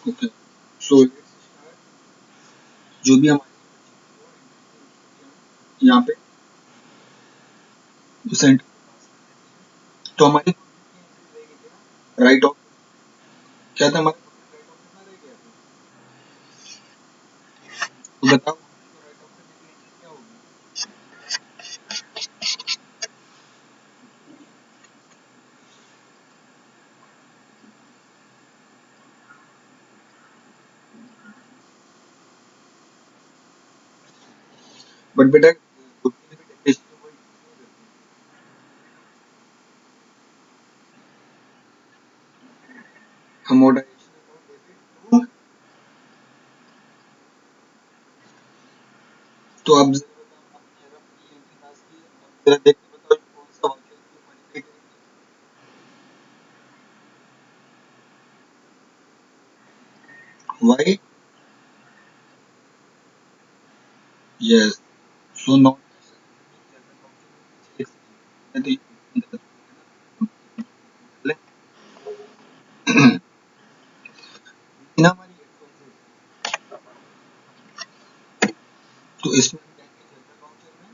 Okay, so let's start. जो भी हमारी यहाँ पे सेंटर पे पास कर देते हैं। तो हमारी टोटल कितनी एंट्रीज रहेगी क्या? राइट ऑफ क्या था हमारा टोटल राइट ऑफ कितना रह गया था? तो बताओ तो राइट ऑफ करने की एंट्री क्या होगी? बट बेटा गुडविल भी डेप्रिसिएशन को यूज नहीं करते। Amortization account debit to. तो अब जरा बताओ, आपने रफली एंट्री पास की, अब जरा देख के बताओ ये कौन सा वाक्य क्यों मॉडिफाई करेंगे? Why? Yes. So not general council में पीछे लिख सकते हैं, तो ये गलत हो गया ना। ना हमारी एक्सपेंसेस, तो इसमें हम जाएंगे जनरल काउंसिल में।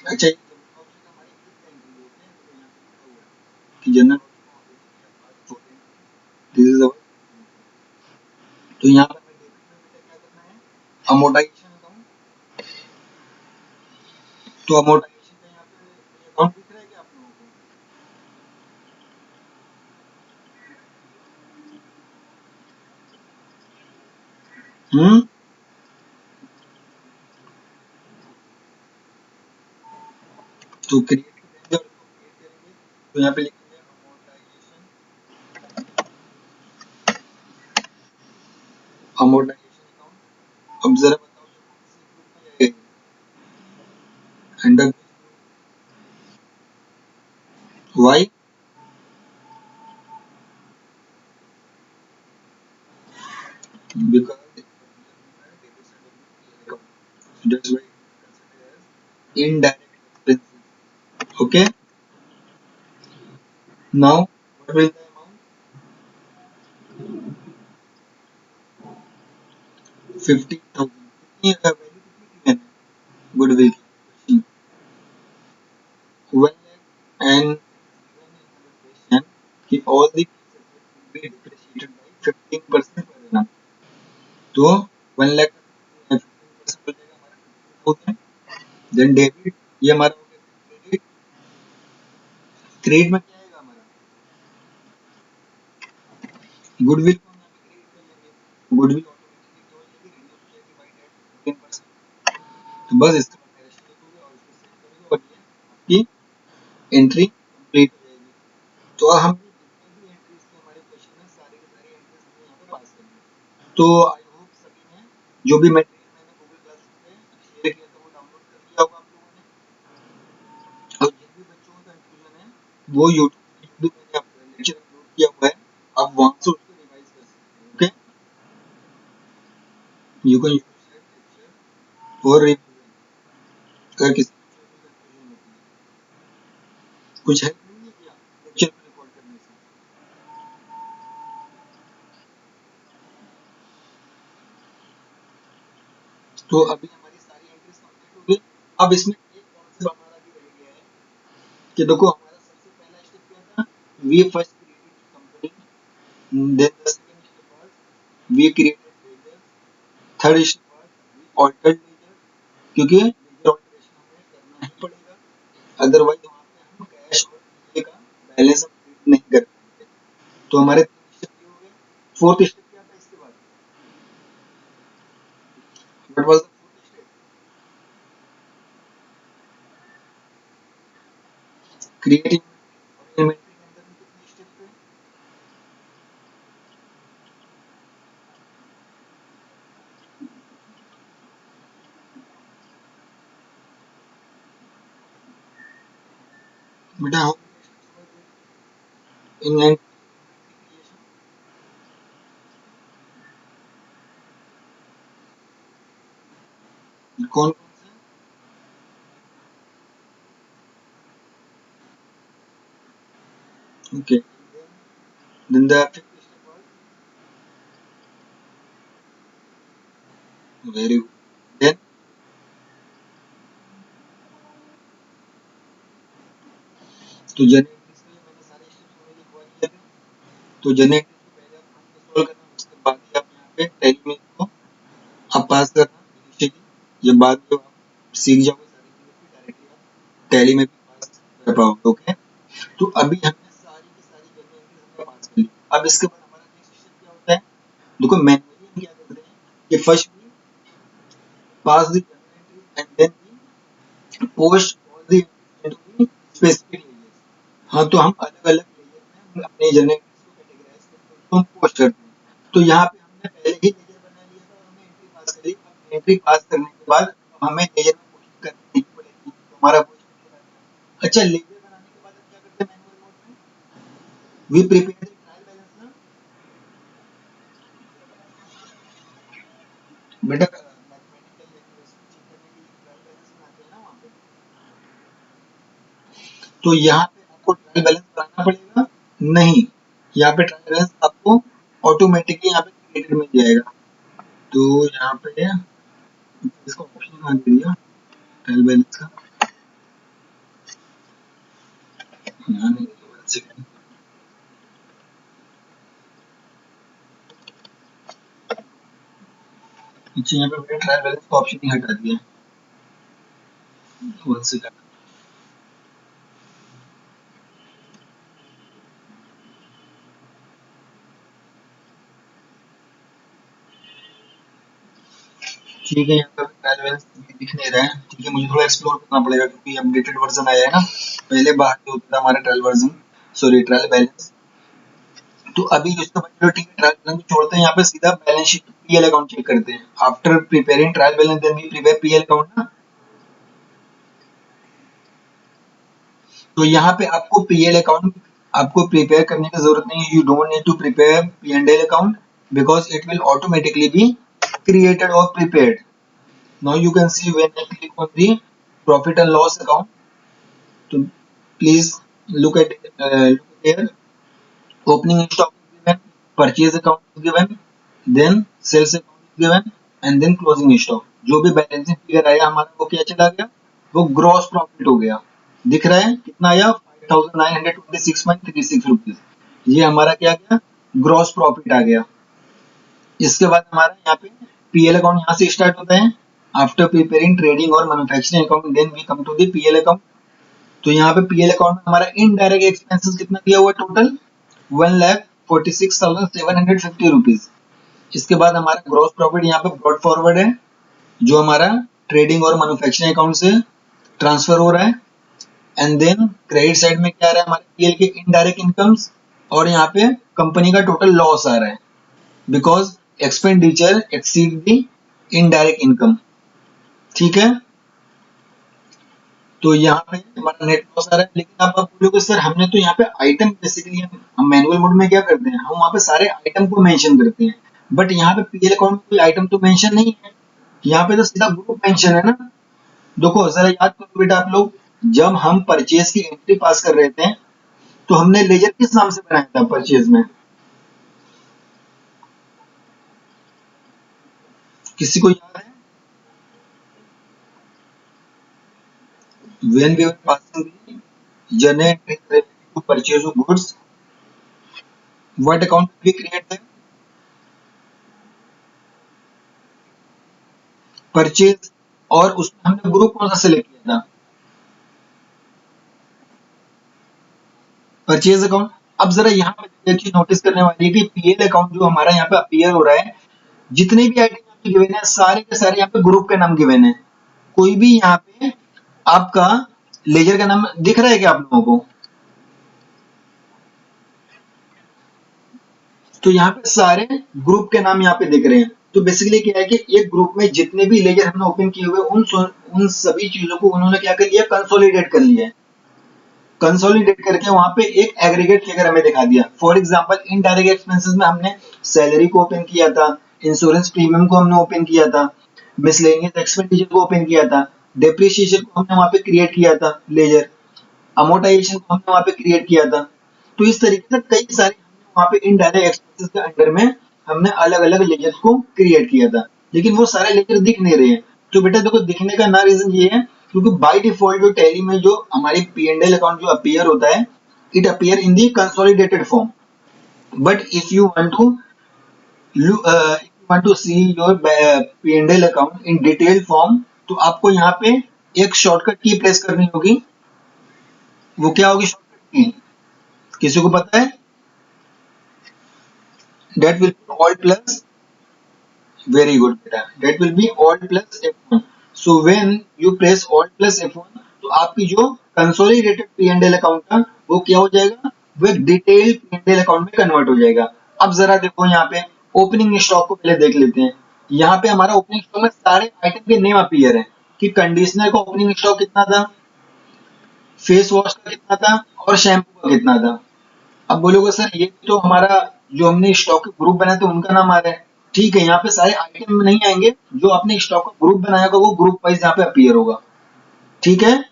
अच्छा, ये जनरल काउंसिल का हमारी फिफ्थ एंट्री है। ओके, देखो यहाँ पे लिखा हुआ है कि जनरल काउंसिल में ऑडिट किया आज fourth entry, this is our. तो यहाँ पे हमें डेबिट में बेटा क्या करना है? Amortisation account. तो अमोर्टाइजेशन का यहाँ पे कोई अकाउंट दिख रहा है क्या आप लोगों को? हम्म। तो क्रिएट करेंगे, और इसको क्रिएट करेंगे तो यहाँ पे लिखेंगे अमोर्टाइजेशन, अमोर्टाइजेशन अकाउंट। अब जरा बताओ ये कौन से ग्रुप में जाएगा? Under Y? Because debit side of the account, so that's why it is considered as indirect expenses. Okay, now what will the amount? 50,000। कितनी वैल्यू कितनी थी मैंने गुडविल की? Question 1 lakh, and it is given in our question कि all the fixed assets will be depreciated by 15% per annum। तो 1 लाख का 15% हो जाएगा हमारा 50,000। देन डेबिट, ये हमारा हो गया क्रेडिट। क्रेडिट में क्या आएगा हमारा? गुडविल को हम यहाँ पे क्रेडिट कर लेंगे, गुडविल ऑटोमेटिकली क्या हो जाएगी? रिड्यूस हो जाएगी बाय दैट 15%। तो बस इसका कंपैरिजन लिखोगे और इसको सेव करोगे और ये आपकी एंट्री कंप्लीट हो जाएगी। तो हमने जितने भी एंट्रीज थे हमारे क्वेश्चन में, सारी की सारी एंट्रीज हमने यहाँ पे पास कर दी। तो आई होप सभी ने जो भी मटेरियल मैंने गूगल क्लासेस पे शेयर किया था वो डाउनलोड कर लिया होगा आप लोगों ने। और जिन भी बच्चों को कंफ्यूजन है, वो यूट्यूब पे जो भी मैंने लेक्चर अपलोड किया हुआ है, आप वहां से उसको रिवाइज कर सकते हैं। Okay, you can use that lecture for revision. अगर किसी बच्चे को कोई कंफ्यूजन होती है, कुछ हेल्प नहीं है क्या लेक्चर को रिकॉर्ड करने से? तो अभी हमारी सारी एंट्रीज कंप्लीट हो गई। अब इसमें एक कॉन्सेप्ट हमारा भी रह गया है कि देखो हमारा सबसे पहला स्टेप क्या था? We first created the company, then the second step was we created ledger, third step was we altered ledger, क्योंकि लेजर ऑल्टरेशन हमें करना ही पड़ेगा, अदरवाइज वहां पे हम कैश और पीए का बैलेंस हम प्रिंट नहीं कर पाएंगे। तो हमारे तीन स्टेप ये हो गए। फोर्थ स्टेप क्या था इसके बाद? What was the fourth step? Create inventory. और इन्वेंटरी के अंदर भी कितने स्टेप थे? बेटा how many steps were there in inventory creation? कौन कौन से? Okay, then the fifth step was very good. Then तो जनरेट इसके लिए मैंने सारे स्टेप्स हमें लिखवा दिए थे। तो जनरेट को पहले आप सॉल्व करना, उसके बाद ही आप यहाँ पे टैली में इसको आप पास करना इनिशियली। जब बाद में आप सीख जाओगे सारी चीजें फिर डायरेक्टली आप टैली में भी पास कर पाओगे। ओके, तो अभी हमने सारी की सारी जनरल एंट्रीज हमने पास कर ली। अब इसके बाद हमारा नेक्स्ट स्टेप क्या होता है? देखो मैनुअली हम क्या करते हैं कि first we pass the journal entries and then we post all the entries into the specific लेयर्स। हाँ, तो हम अलग अलग लेयर में अपने जनरल एंट्रीज को कैटेगराइज करके उसको हम पोस्ट करते हैं। तो यहाँ पे हमने पहले ही लेयर बना लिया था और हमने एंट्री पास कर ली। अब एंट्री पास करने के बाद हमें लेयर में पोस्ट करनी पड़ेगी, तो हमारा पोस्ट लेयर आ गया। अच्छा, लेयर बनाने के बाद हम क्या करते हैं मैनुअल मोड में? We prepare the trial balance ना बेटा, मैथमेटिकल एक्यूरेसी चेक करने के लिए ट्रायल बैलेंस बनाते हैं ना वहाँ पे। तो यहाँ पे आपको ट्रायल बैलेंस बनाना पड़ेगा? नहीं, यहाँ पे ट्रायल बैलेंस आपको ऑटोमेटिकली यहाँ पे क्रिएटेड मिल जाएगा। तो यहाँ पे इसका ऑप्शन कहाँ दे दिया ट्रायल बैलेंस का? यहाँ नहीं, एक सेकंड। नीचे यहाँ पे मैंने ट्रायल बैलेंस का ऑप्शन ही हटा दिया है। One second. ठीक है, यहाँ पे ट्रायल बैलेंस दिख नहीं रहा है। ठीक है, मुझे थोड़ा एक्सप्लोर करना पड़ेगा क्योंकि अपडेटेड वर्जन आया है ना। पहले बाहर से होता था हमारा trial version, sorry trial balance. तो अभी इसका मतलब ठीक है, ट्रायल बैलेंस छोड़ते हैं, यहाँ पे सीधा balance sheet PL account check करते हैं। After preparing trial balance then we prepare PL account ना। तो यहाँ पे आपको पीएल अकाउंट आपको प्रिपेयर करने की जरूरत नहीं है। You don't need to prepare P and L account because it will automatically be created or prepared. Now you can see when I click on the profit and loss account. So please look at look here. Opening stock is given, purchase account is given, then sales account is given, and then closing stock. जो भी balancing figure आया हमारा वो क्या चला गया? वो gross profit हो गया। दिख रहा है कितना आया? 5926.36 रुपीज। ये हमारा क्या गया? ग्रॉस प्रॉफिट आ गया। इसके बाद हमारा यहाँ पे पीएल अकाउंट यहाँ से स्टार्ट होता है। आफ्टर प्रिपेयरिंग ट्रेडिंग और manufacturing account then we come to the PL account. तो यहाँ पे पीएल अकाउंट में हमारा इनडायरेक्ट एक्सपेंसेस कितना दिया हुआ टोटल? 1,46,750 रुपीज। इसके बाद हमारा ग्रॉस प्रॉफिट यहाँ पे ब्रॉड फॉरवर्ड है जो हमारा ट्रेडिंग और मैन्युफैक्चरिंग अकाउंट से ट्रांसफर हो रहा है। एंड देन क्रेडिट साइड में क्या आ रहा है हमारे पीएल के इनडायरेक्ट इनकम्स, और यहाँ पे कंपनी का टोटल लॉस आ रहा है because expenditure exceed the indirect income. ठीक है, तो यहाँ पे हमारा नेट लॉस आ रहा है। लेकिन आप बोलोगे सर हमने तो यहाँ पे आइटम बेसिकली हम मैनुअल मोड में क्या करते हैं, हम वहाँ पे सारे आइटम को मेंशन करते हैं, बट यहाँ पे पीएल अकाउंट में कोई आइटम तो मेंशन नहीं है। यहाँ पे तो सीधा ग्रुप मेंशन है ना। देखो जरा याद करो बेटा आप लोग, जब हम परचेज की एंट्री पास कर रहे थे तो हमने लेजर किस नाम से बनाया था परचेज में? किसी को याद है? when we were passing the journey entry related to purchase of goods, what account we create them? Purchase, और उसमें हमने ग्रुप कौन सा सिलेक्ट किया था? Purchase account. अब जरा यहाँ पे एक चीज नोटिस करने वाली है कि पीएल अकाउंट जो हमारा यहाँ पे अपीयर हो रहा है, जितने भी आइटम यहाँ पे गिवन है सारे के सारे यहाँ पे ग्रुप के नाम गिवन है। कोई भी यहाँ पे आपका लेजर का नाम दिख रहा है क्या आप लोगों को? तो यहाँ पे सारे ग्रुप के नाम यहाँ पे दिख रहे हैं। तो बेसिकली क्या है कि एक ग्रुप में जितने भी लेजर हमने ओपन किए हुए उन सभी चीजों को उन्होंने क्या कर लिया? कंसोलिडेट कर लिया है। कंसोलिडेट करके वहां पे एक एग्रीगेट फिगर हमें दिखा दिया। फॉर एग्जांपल इनडायरेक्ट एक्सपेंसेस में हमने सैलरी को ओपन किया था, इंश्योरेंस प्रीमियम को हमने ओपन किया था, मिसलेनियस एक्सपेंडिचर को ओपन किया था, डेप्रिसिएशन को हमने वहां पे क्रिएट किया था लेजर, अमोर्टाइजेशन को हमने वहां पे क्रिएट किया था। तो इस तरीके से कई सारे हमने वहां पे इनडायरेक्ट एक्सपेंसेस के अंडर में हमने अलग अलग लेजर्स को क्रिएट किया था। लेकिन वो सारे लेजर दिख नहीं रहे हैं। तो बेटा देखो दिखने का ना रीजन ये है क्योंकि बाय डिफॉल्ट जो टैली में जो हमारी P&L अकाउंट जो अपीयर होता है, it appear in the consolidated form. But if you want to see your P&L account in detail form, तो आपको यहाँ पे एक शॉर्टकट की प्रेस करनी होगी। वो क्या होगी शॉर्टकट की, किसी को पता है? That will be alt plus, very good beta, that will be alt plus F1. So when you press alt plus F1, तो आपकी जो कंसोलिडेटेड P&L अकाउंट था वो क्या हो जाएगा, वो एक डिटेल P&L अकाउंट में कन्वर्ट हो जाएगा। अब जरा देखो यहाँ पे ओपनिंग स्टॉक को पहले देख लेते हैं। यहाँ पे हमारा ओपनिंग स्टॉक में सारे आइटम के नेम अपीयर है कि कंडीशनर का ओपनिंग स्टॉक कितना था, फेस वॉश का कितना था और शैम्पू का कितना था। अब बोलोगे सर ये तो हमारा जो हमने स्टॉक के ग्रुप बनाए थे उनका नाम आ रहा है। ठीक है, यहाँ पे सारे आइटम में नहीं आएंगे, जो आपने स्टॉक का ग्रुप बनाया होगा वो ग्रुप वाइज यहाँ पे अपीयर होगा। ठीक है,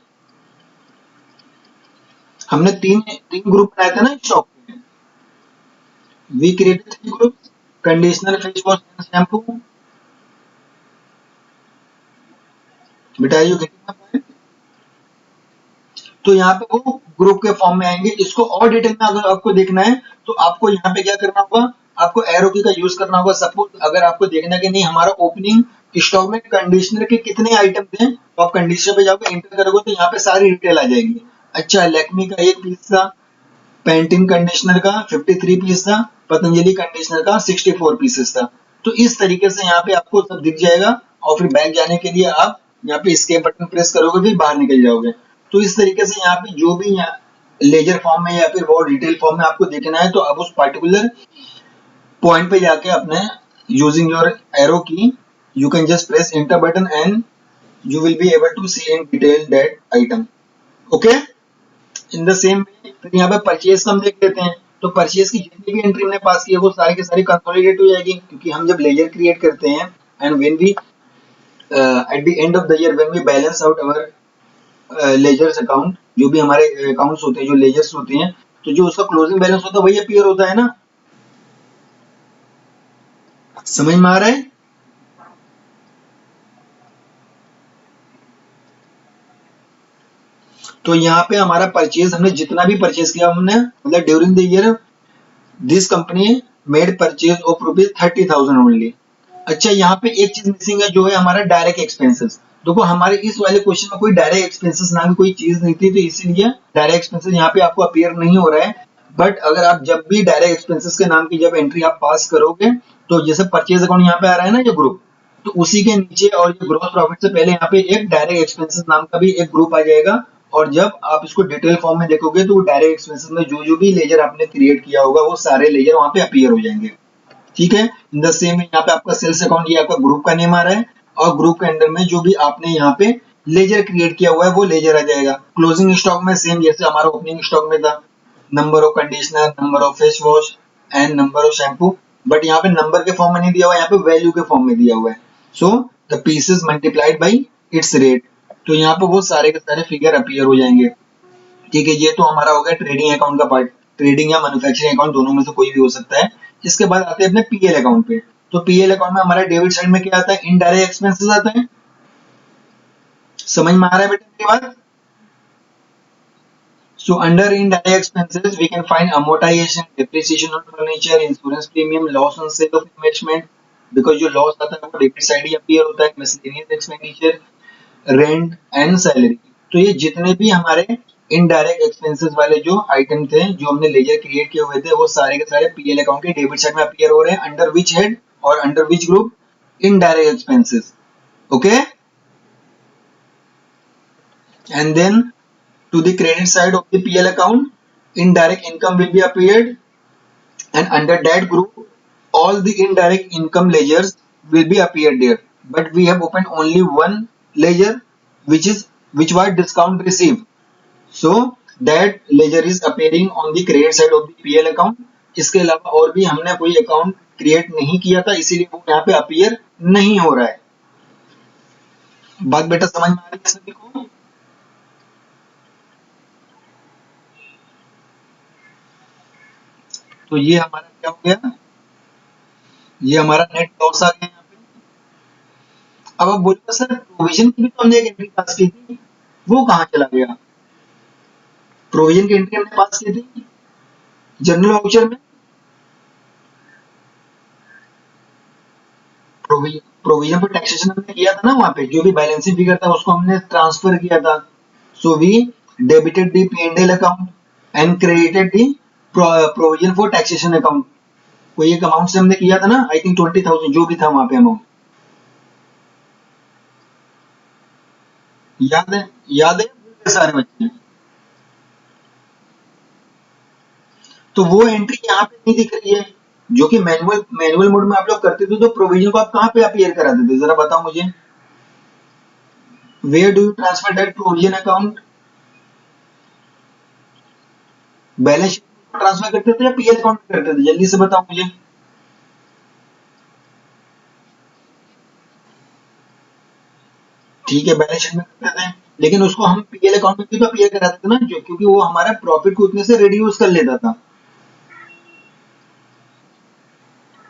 हमने तीन तीन ग्रुप बनाए थे ना स्टॉक के। We created 3 group, conditioner, face wash and shampoo. बेटा यू गेटिंग? तो यहाँ पे वो ग्रुप के फॉर्म में आएंगे। इसको और डिटेल में अगर आपको देखना है तो आपको यहाँ पे क्या करना होगा, आपको एरो की का यूज करना होगा। सपोज अगर आपको देखना है कि नहीं हमारा ओपनिंग स्टॉक में कंडीशनर के कितने आइटम थे, तो आप कंडीशनर पे जाओगे एंटर करोगे तो यहाँ पे सारी डिटेल आ जाएगी। अच्छा, लैक्मी का 1 पीस था, पेंटिन कंडीशनर का 53 पीस था, पतंजलि कंडीशनर का 64 पीसेस था। तो इस तरीके से यहाँ पे आपको सब दिख जाएगा और फिर बैक जाने के लिए आप यहाँ पे एस्केप बटन प्रेस करोगे फिर बाहर निकल जाओगे। तो इस तरीके से यहाँ पे जो भी यहाँ लेजर फॉर्म में या फिर वो डिटेल फॉर्म में आपको देखना है तो आप उस पर्टिकुलर पॉइंट पे जाके अपने यूजिंग योर एरो की you can just press enter button and you will be able to see in detail that item. Okay, in the same वे फिर यहाँ पे परचेज का हम देख लेते हैं। तो परचेज की जितनी भी एंट्री हमने पास की है वो सारी की सारी कंसोलिडेट हो जाएगी, क्योंकि हम जब लेजर क्रिएट करते हैं and when we at the end of the year when we balance out our ledgers account, जो भी हमारे अकाउंट्स होते हैं जो लेजर्स होते हैं, तो जो उसका क्लोजिंग बैलेंस होता है वही अपीयर होता है ना। समझ में आ रहा है? तो यहाँ पे हमारा परचेज हमने जितना भी परचेज किया हमने मतलब during the year this company made purchase of ₹30,000 only. अच्छा, यहाँ पे एक चीज मिसिंग है जो है हमारा डायरेक्ट एक्सपेंसेस। देखो हमारे इस वाले क्वेश्चन में कोई डायरेक्ट एक्सपेंसेस नाम की कोई चीज नहीं थी, तो इसीलिए डायरेक्ट एक्सपेंसेस यहाँ पे आपको अपीयर नहीं हो रहा है। बट अगर आप जब भी डायरेक्ट एक्सपेंसेस के नाम की जब एंट्री आप पास करोगे, तो जैसे परचेज अकाउंट यहाँ पे आ रहा है ना जो ग्रुप, तो उसी के नीचे और ये ग्रॉस प्रॉफिट से पहले यहाँ पे एक डायरेक्ट एक्सपेंसेस नाम का भी एक ग्रुप आ जाएगा। और जब आप इसको डिटेल फॉर्म में देखोगे तो डायरेक्ट एक्सपेंसेस में जो जो भी लेजर आपने क्रिएट किया होगा वो सारे लेजर वहां पे अपीयर हो जाएंगे। ठीक है, इन द सेम यहाँ पे आपका सेल्स अकाउंट, ये आपका ग्रुप का नेम आ रहा है और ग्रुप के अंडर में जो भी आपने यहाँ पे लेजर क्रिएट किया हुआ है वो लेजर आ जाएगा। क्लोजिंग स्टॉक में सेम जैसे हमारा ओपनिंग स्टॉक में था, number of conditioner, number of face wash and number of shampoo. But यहाँ पे नंबर के फॉर्म में नहीं दिया हुआ है, यहाँ पे वैल्यू के फॉर्म में दिया हुआ है। So the pieces multiplied by its rate. तो यहाँ पे वो सारे के सारे फिगर अपीयर हो जाएंगे। ठीक है, ये तो हमारा हो गया ट्रेडिंग अकाउंट का पार्ट। ट्रेडिंग या मैन्युफैक्चरिंग अकाउंट दोनों में से कोई भी हो सकता है। इसके बाद आते हैं अपने पीएल अकाउंट पे। तो पीएल अकाउंट में हमारा डेबिट साइड में क्या आता है, इनडायरेक्ट एक्सपेंसेस आता है। समझ में आ रहा है बेटा मेरी बात? So under indirect expenses we can find amortization, depreciation on furniture, insurance premium, loss on sale of investment, because जो लॉस आता है वो डेबिट साइड ही अपीयर होता है, miscellaneous expenditure, rent and salary. तो ये जितने भी हमारे इनडायरेक्ट एक्सपेंसेस वाले जो आइटम थे जो हमने लेजर क्रिएट किए हुए थे वो सारे के सारे पीएल अकाउंट के डेबिट साइड में अपीयर हो रहे हैं। अंडर विच हेड और under which group, indirect expenses. Okay, and then to the credit side of the PL account, indirect income will be appeared, and under that group all the indirect income ledgers will be appeared there. But we have opened only one ledger which was discount received. So that ledger is appearing on the credit side of the PL account. इसके अलावा और भी हमने कोई account create नहीं किया था, इसीलिए वो यहाँ पे अपीयर नहीं हो रहा है। बात बेटा समझ में आ रही है सभी को? तो ये हमारा क्या हो गया, ये हमारा नेट लॉस आ गया यहाँ पे। अब आप बोलिए सर प्रोविजन की भी तो हमने एक एंट्री पास की थी, वो कहाँ चला गया? प्रोविजन की एंट्री हमने पास की थी जनरल वाउचर में। प्रोविजन प्रोविजन पर टैक्सेशन हमने किया था ना, वहां पे जो भी बैलेंसिंग फिगर था उसको हमने ट्रांसफर किया था। So we debited the P&L account and credited the provision for taxation account. कोई एक अमाउंट से हमने किया था ना, आई थिंक 20,000 जो भी था वहां पे अमाउंट। याद है? याद है सारे बच्चे? तो वो एंट्री यहाँ पे नहीं दिख रही है, जो कि मैनुअल मैनुअल मोड में आप लोग करते थे, तो प्रोविजन को आप कहाँ पे अपीयर कराते थे, जरा बताओ मुझे। Where do you transfer that provision account? Balance sheet में ट्रांसफर करते थे या पीएल अकाउंट में करते थे, जल्दी से बताओ मुझे। ठीक है, बैलेंस शीट में करते थे, लेकिन उसको हम पीएल अकाउंट में भी तो अपीयर कराते थे ना, जो क्योंकि वो हमारा प्रॉफिट को उतने से रिड्यूस कर लेता था।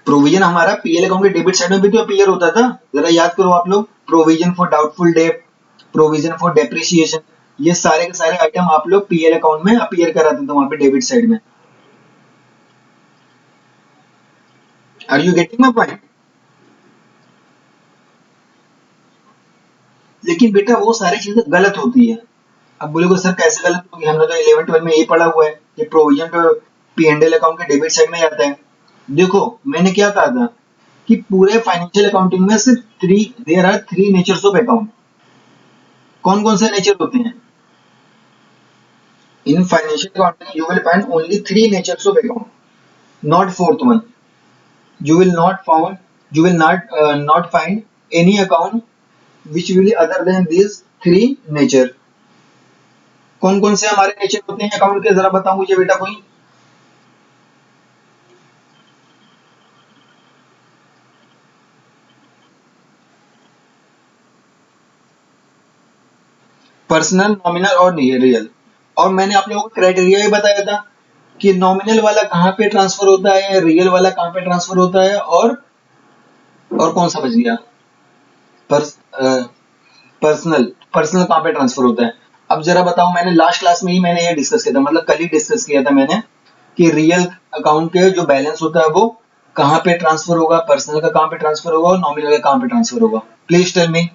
प्रोविजन हमारा पीएल अकाउंट के डेबिट साइड में भी तो अपीयर होता था, जरा याद करो आप लोग। Provision for doubtful debt, provision for depreciation, ये सारे के सारे आइटम आप लोग पीएल अकाउंट में अपीयर कराते थे वहां पे डेबिट साइड में। Are you getting my point? लेकिन बेटा वो सारी चीजें गलत होती है। अब बोलोगे सर कैसे गलत होगी, हमने तो 11 12 में यही पढ़ा हुआ है कि प्रोविजन तो P&L अकाउंट के डेबिट साइड में आता है। देखो मैंने क्या कहा था कि पूरे फाइनेंशियल अकाउंटिंग में सिर्फ three there are three natures of account. कौन कौन से नेचर होते हैं? In financial accounting you will find only three natures of account, not fourth one. You will not found you will not find any account which will be other than these three nature। कौन कौन से हमारे nature होते हैं account के, जरा बताओ मुझे बेटा कोई। पर्सनल, नॉमिनल और रियल। और मैंने आप लोगों को क्राइटेरिया भी बताया था कि नॉमिनल वाला कहाँ पे ट्रांसफर होता है, रियल वाला कहाँ पे ट्रांसफर होता है, और कौन सा बच गया? पर्स, पर्सनल पर्सनल कहाँ पे ट्रांसफर होता है? अब जरा बताओ, मैंने लास्ट क्लास में ही मैंने ये डिस्कस किया था, मतलब कल ही डिस्कस किया था मैंने कि रियल अकाउंट के जो बैलेंस होता है वो कहाँ पे ट्रांसफर होगा, पर्सनल का कहाँ पे ट्रांसफर होगा और नॉमिनल का कहाँ पे ट्रांसफर होगा। Please tell me.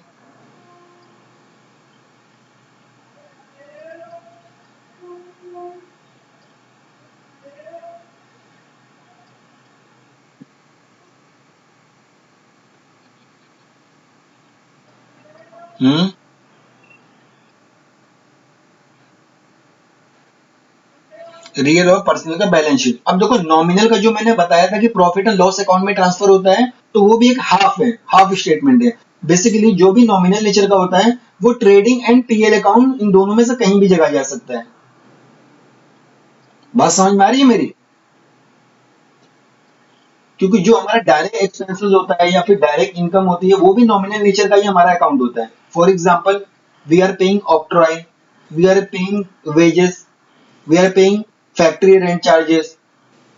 Hmm real और पर्सनल का बैलेंस शीट। अब देखो नॉमिनल का जो मैंने बताया था कि प्रॉफिट एंड लॉस अकाउंट में ट्रांसफर होता है, तो वो भी एक हाफ है, हाफ स्टेटमेंट है। बेसिकली जो भी नॉमिनल नेचर का होता है वो trading and PL account in दोनों में से कहीं भी जगह जा सकता है। बात समझ में आ रही है मेरी? क्योंकि जो हमारा डायरेक्ट एक्सपेंसेस होता है या फिर डायरेक्ट इनकम होती है वो भी नॉमिनल नेचर का ही हमारा अकाउंट होता है। For example, we are paying octroi, we are paying wages, we are paying factory rent charges.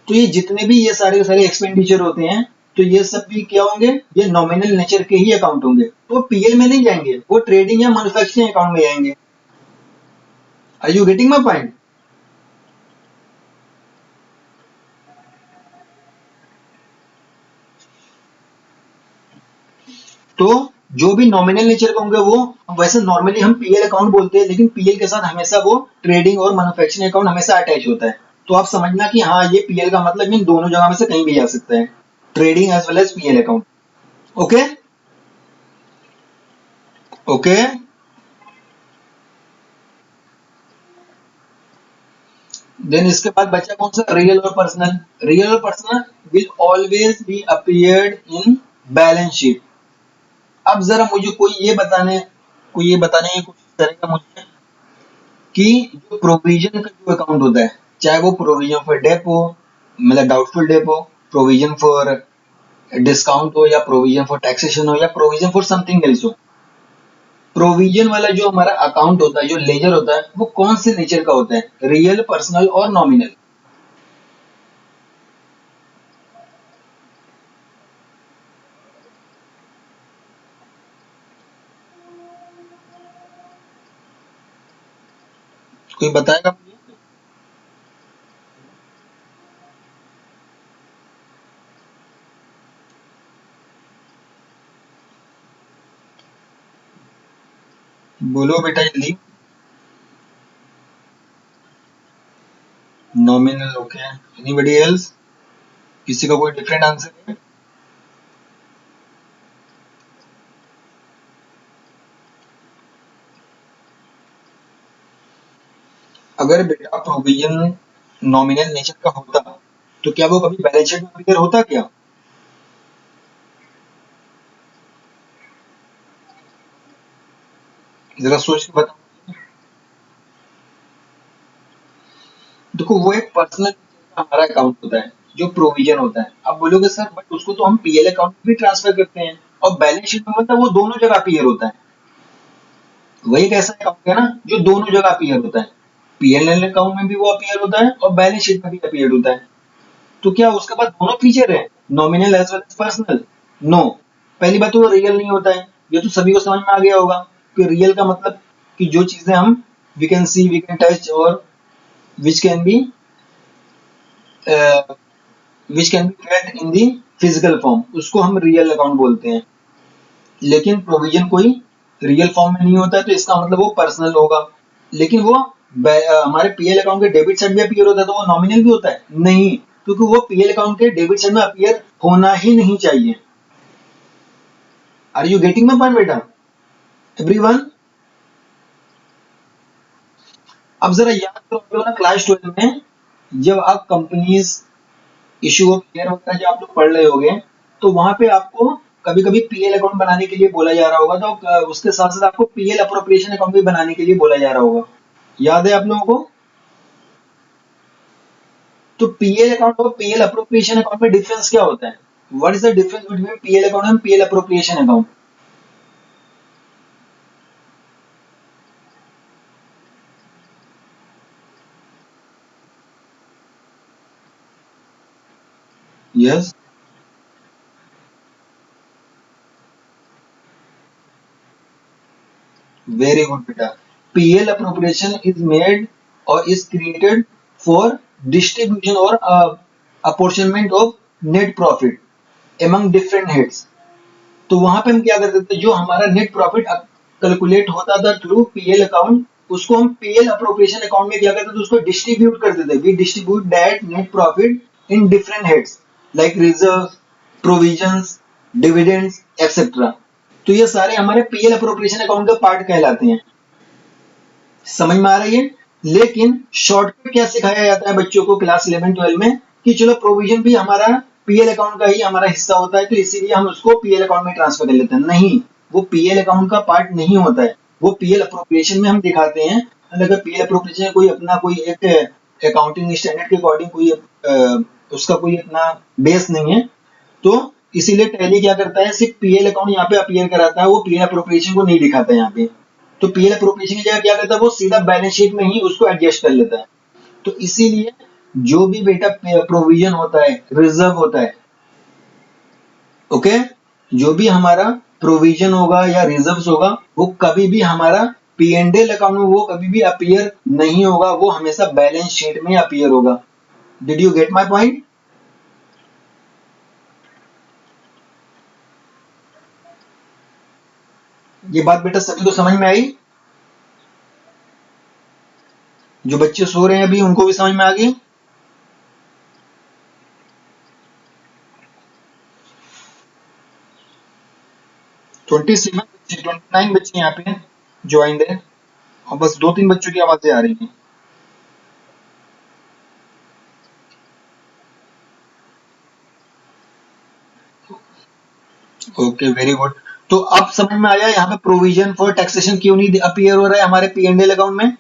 तो ये जितने भी ये सारे सारे एक्सपेंडिचर होते हैं, तो ये सब भी क्या होंगे, ये नॉमिनल नेचर के ही अकाउंट होंगे, तो पीएल में नहीं जाएंगे, वो ट्रेडिंग या मैन्युफैक्चरिंग अकाउंट में जाएंगे। Are you getting my point? तो जो भी नॉमिनल नेचर के होंगे वो, वैसे नॉर्मली हम पीएल अकाउंट बोलते हैं, लेकिन पीएल के साथ हमेशा वो ट्रेडिंग और मैन्युफैक्चरिंग अकाउंट हमेशा अटैच होता है। तो आप समझना कि हाँ ये पीएल का मतलब इन दोनों जगह में से कहीं भी जा सकता है, trading as well as PL account. Okay. Okay. Then इसके बाद बचा कौन सा, रियल और पर्सनल। रियल और personal will always be appeared in balance sheet. अब जरा मुझे कोई ये बताने की कोशिश करेगा मुझे कि जो प्रोविजन का जो अकाउंट होता है, चाहे वो प्रोविजन फॉर डेप हो, मतलब डाउटफुल डेप हो, प्रोविजन फॉर डिस्काउंट हो, या प्रोविजन फॉर टैक्सेशन हो, या प्रोविजन फॉर समथिंग एल्स हो, प्रोविजन वाला जो हमारा अकाउंट होता है, जो लेजर होता है, वो कौन से नेचर का होता है, रियल, पर्सनल और नॉमिनल? कोई बताएगा मुझे? बोलो बेटा जल्दी। Nominal, okay. Anybody else? किसी का कोई डिफरेंट आंसर है? अगर बेटा प्रोविजन नॉमिनल नेचर का होता तो क्या वो कभी बैलेंस शीट में अपीयर होता क्या? जरा सोच के बताओ। देखो वो एक पर्सनल हमारा अकाउंट होता है जो प्रोविजन होता है। आप बोलोगे सर बट उसको तो हम पीएल अकाउंट में भी ट्रांसफर करते हैं और बैलेंस शीट में मतलब वो दोनों जगह अपीयर होता है। वही एक ऐसा अकाउंट है ना जो दोनों जगह अपीयर होता है। पीएल अकाउंट में भी वो अपीयर होता है और बैलेंस शीट में भी अपीयर होता है। तो क्या उसके पास दोनों फीचर है, nominal as well as personal? No. पहली बात तो वो रियल नहीं होता है, ये तो सभी को समझ में आ गया होगा कि रियल का मतलब कि जो चीजें हम we can see, we can touch और which can be which can be felt in the physical form, उसको हम रियल अकाउंट बोलते हैं। लेकिन प्रोविजन कोई रियल फॉर्म में नहीं होता है तो इसका मतलब वो पर्सनल होगा। लेकिन वो हमारे पीएल अकाउंट के डेबिट साइड में अपीयर होता है तो वो नॉमिनल भी होता है? नहीं, क्योंकि वो पीएल अकाउंट के डेबिट साइड में अपीयर होना ही नहीं चाहिए। Are you getting my point बेटा एवरीवन? अब जरा याद करो ना क्लास 12 में जब आप कंपनीज इशू ऑफ शेयर वगैरह जब आप लोग पढ़ रहे होगे तो वहां पे आपको कभी कभी पीएल अकाउंट बनाने के लिए बोला जा रहा होगा, तो उसके साथ साथ आपको पीएल अप्रोप्रिएशन अकाउंट भी बनाने के लिए बोला जा रहा होगा। याद है आप लोगों को? तो पीएल अकाउंट और पीएल अप्रोप्रिएशन अकाउंट में डिफरेंस क्या होता है? What is the difference between PL account and PL appropriation account? Yes, very good बेटा। पीएल अप्रोप्रिएशन इज मेड और इज क्रिएटेड फॉर डिस्ट्रीब्यूशन और apportionment of net profit among different heads. तो वहां पे हम क्या करते थे, जो हमारा नेट प्रॉफिट कैलकुलेट होता था थ्रू पीएल अकाउंट, उसको हम पीएल अप्रोप्रिएशन अकाउंट में क्या करते थे, उसको डिस्ट्रीब्यूट करते थे। We distribute that net profit in different heads like reserve, provisions, dividends etcetera. तो ये सारे हमारे पीएल अप्रोप्रिएशन अकाउंट का पार्ट कहलाते हैं। समझ में आ रही है? लेकिन शॉर्टकट क्या सिखाया जाता है बच्चों को क्लास 11-12 में कि चलो प्रोविजन भी हमारा पीएल अकाउंट का ही हमारा हिस्सा होता है तो इसीलिए हम उसको पीएल अकाउंट में ट्रांसफर कर लेते हैं। नहीं, वो पीएल अकाउंट का पार्ट नहीं होता है, वो पीएल अप्रोप्रिएशन में हम दिखाते हैं। अगर पीएल अप्रोप्रिएशन कोई अपना कोई एक अकाउंटिंग स्टैंडर्ड के अकॉर्डिंग कोई उसका कोई अपना बेस नहीं है, तो इसीलिए टैली क्या करता है, सिर्फ पीएल अकाउंट यहाँ पे अपीयर कराता है, वो पीएल अप्रोप्रिएशन को नहीं दिखाता है यहाँ पे। तो पीएल अप्रोप्रिएशन की जगह क्या करता है, वो सीधा बैलेंस शीट में ही उसको एडजस्ट कर लेता है। तो इसीलिए जो भी बेटा प्रोविजन होता है, रिजर्व होता है, ओके, जो भी हमारा प्रोविजन होगा या रिजर्व होगा वो कभी भी हमारा पी एंड एल अकाउंट में वो कभी भी अपीयर नहीं होगा, वो हमेशा बैलेंस शीट में अपीयर होगा। Did you get my point? ये बात बेटा सभी को समझ में आई? जो बच्चे सो रहे हैं अभी उनको भी समझ में आ गई? 29 बच्चे यहाँ पे ज्वाइंड है और बस 2-3 बच्चों की आवाजें आ रही हैं। Okay, very good. तो अब समझ में आया यहाँ पे प्रोविजन फॉर टैक्सेशन क्यों नहीं अपीयर हो रहा है हमारे पी एंड एल अकाउंट में?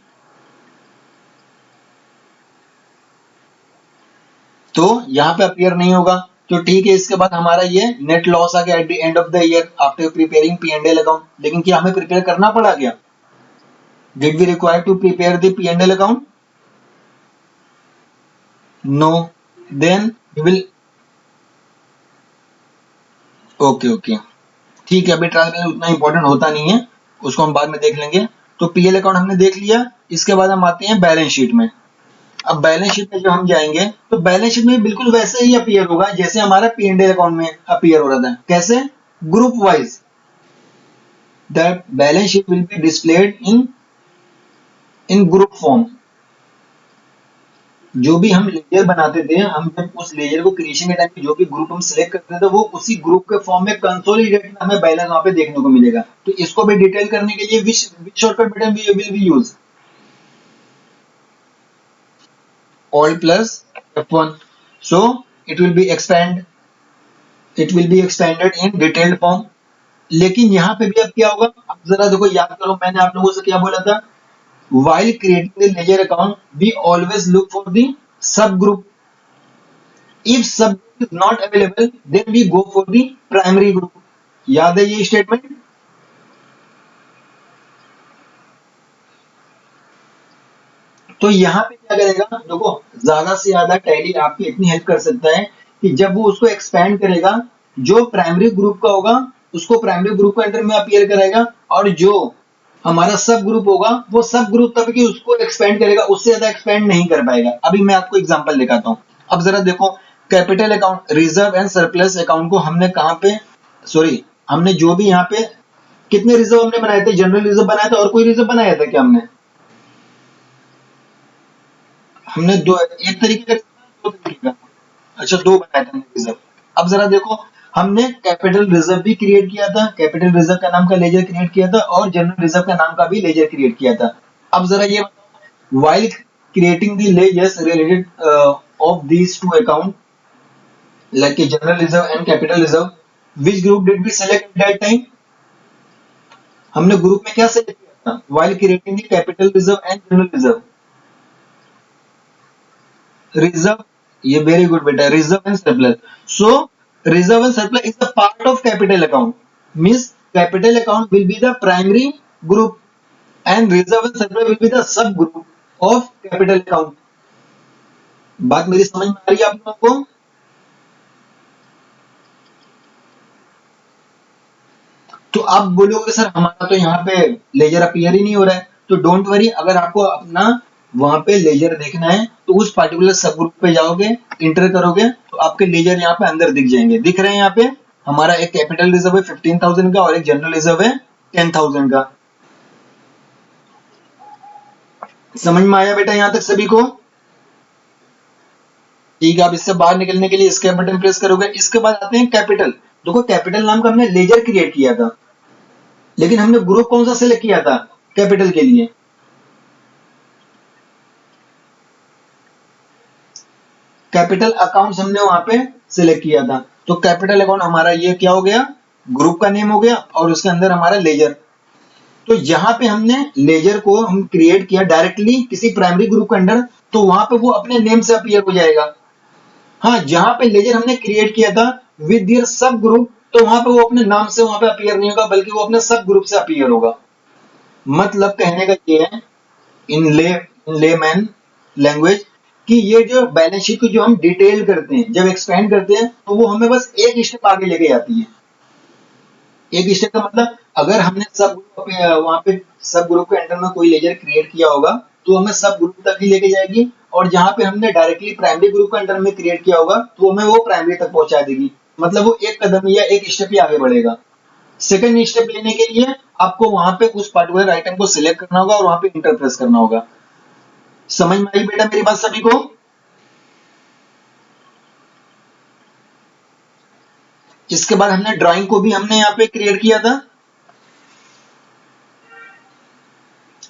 तो यहाँ पे अपीयर नहीं होगा। तो ठीक है, इसके बाद हमारा ये नेट लॉस आ गया at the end of the year after preparing P and L account. लेकिन क्या हमें प्रिपेयर करना पड़ा क्या? Did we require to prepare the P and L account? No. Then we will, okay okay, ठीक है। अभी ट्रायल बैलेंस उतना इंपॉर्टेंट होता नहीं है, उसको हम बाद में देख लेंगे। तो पीएल अकाउंट हमने देख लिया। इसके बाद हम आते हैं बैलेंस शीट में। अब बैलेंस शीट में जो हम जाएंगे तो बैलेंस शीट में बिल्कुल वैसे ही अपीयर होगा जैसे हमारा P&L अकाउंट में अपीयर हो रहा था। कैसे? Group wise that balance sheet will be displayed in group form. जो भी हम लेजर बनाते थे, हम जब उस लेजर को क्रिएशन के टाइम पे जो भी ग्रुप हम सिलेक्ट करते थे वो उसी ग्रुप के फॉर्म में कंसोलिडेटेड हमें बैलेंस वहां पे देखने को मिलेगा। तो इसको भी डिटेल करने के लिए which shortcut button we will be use? Alt plus F1. So it will be expanded in detailed form. लेकिन यहाँ पे भी अब क्या होगा, अब जरा देखो, याद करो मैंने आप लोगों से क्या बोला था? While creating the ledger account, we always look for the subgroup. If subgroup is not available, then we go for the primary group. याद है ये स्टेटमेंट? तो यहाँ पे क्या करेगा, देखो ज्यादा से ज्यादा टैली आपकी इतनी हेल्प कर सकता है कि जब वो उसको एक्सपेंड करेगा, जो प्राइमरी ग्रुप का होगा उसको प्राइमरी ग्रुप के अंडर में अपीयर कराएगा, और जो हमारा सब ग्रुप होगा वो सब ग्रुप तब कि उसको एक्सपेंड करेगा, उससे ज्यादा एक्सपेंड नहीं कर पाएगा। अभी मैं आपको एग्जांपल दिखाता हूँ। अब जरा देखो, capital account, reserve and surplus account को हमने कहाँ पे, सॉरी, हमने जो भी यहाँ पे कितने रिजर्व हमने बनाए थे? जनरल रिजर्व बनाया था और कोई रिजर्व बनाया था क्या हमने? हमने दो, एक तरीके का, दो तरीके का, अच्छा दो बनाया था रिजर्व। अब जरा देखो, हमने कैपिटल रिजर्व भी क्रिएट किया था, कैपिटल रिजर्व का नाम का लेजर क्रिएट किया था, और जनरल रिजर्व का नाम का भी लेजर क्रिएट किया था। अब जरा ये बताओ, while creating the ledgers related of these two account like general reserve and capital reserve, which group did we select at that time? हमने ग्रुप में क्या सेलेक्ट किया था while creating the capital reserve and general reserve? Reserve, ये very good बेटा, reserve and surplus. So reserve and surplus is the part of capital account, means capital account will be the primary group and reserve and surplus will be the sub group of capital account. बात मेरी समझ में आ रही है आप लोगों को? तो आप बोलोगे सर हमारा तो यहाँ पे लेजर अपीयर ही नहीं हो रहा है, तो डोंट वरी, अगर आपको अपना वहां पे लेजर देखना है तो उस पर्टिकुलर सब ग्रुप पे जाओगे, इंटर करोगे तो आपके लेजर यहाँ पे अंदर दिख जाएंगे। दिख रहे हैं यहाँ पे? हमारा एक कैपिटल रिजर्व है 15,000 का और एक जनरल रिजर्व है 10,000 का। समझ में आया बेटा यहाँ तक सभी को? ठीक है, आप इससे बाहर निकलने के लिए इसके बटन प्रेस करोगे। इसके बाद आते हैं कैपिटल। देखो कैपिटल नाम का हमने लेजर क्रिएट किया था, लेकिन हमने ग्रुप कौन सा सिलेक्ट किया था कैपिटल के लिए? कैपिटल अकाउंट्स हमने वहां पे सिलेक्ट किया था। तो कैपिटल अकाउंट हमारा ये क्या हो गया, ग्रुप का नेम हो गया, और उसके अंदर हमारा लेजर। तो यहाँ पे हमने लेजर को हम क्रिएट किया डायरेक्टली किसी प्राइमरी ग्रुप के अंडर, तो वहां पे वो अपने नेम से अपीयर हो जाएगा। हाँ, जहां पे लेजर हमने क्रिएट किया था विद देयर सब ग्रुप, तो वहां पे वो अपने नाम से वहां पे अपीयर नहीं होगा, बल्कि वो अपने सब ग्रुप से अपीयर होगा। मतलब कहने का ये है इन लेमैन लैंग्वेज कि ये जो बैलेंस शीट को जो हम डिटेल करते हैं, जब एक्सपेंड करते हैं, तो वो हमें बस एक स्टेप आगे लेके जाती है। एक स्टेप का मतलब, अगर हमने सब ग्रुप वहां पे सब ग्रुप के अंडर में कोई लेजर क्रिएट किया होगा तो हमें सब ग्रुप तक ही लेके जाएगी, और जहां पे हमने डायरेक्टली प्राइमरी ग्रुप के अंडर में क्रिएट किया होगा तो हमें वो प्राइमरी तक पहुंचा देगी। मतलब वो एक कदम या एक स्टेप ही आगे बढ़ेगा। सेकंड स्टेप लेने के लिए आपको वहां पे उस पर्टिकुलर आइटम को सिलेक्ट करना होगा और वहां पे इंटर प्रेस करना होगा। समझ में आई बेटा मेरी बात सभी को? इसके बाद हमने ड्राइंग को भी हमने यहाँ पे क्रिएट किया था।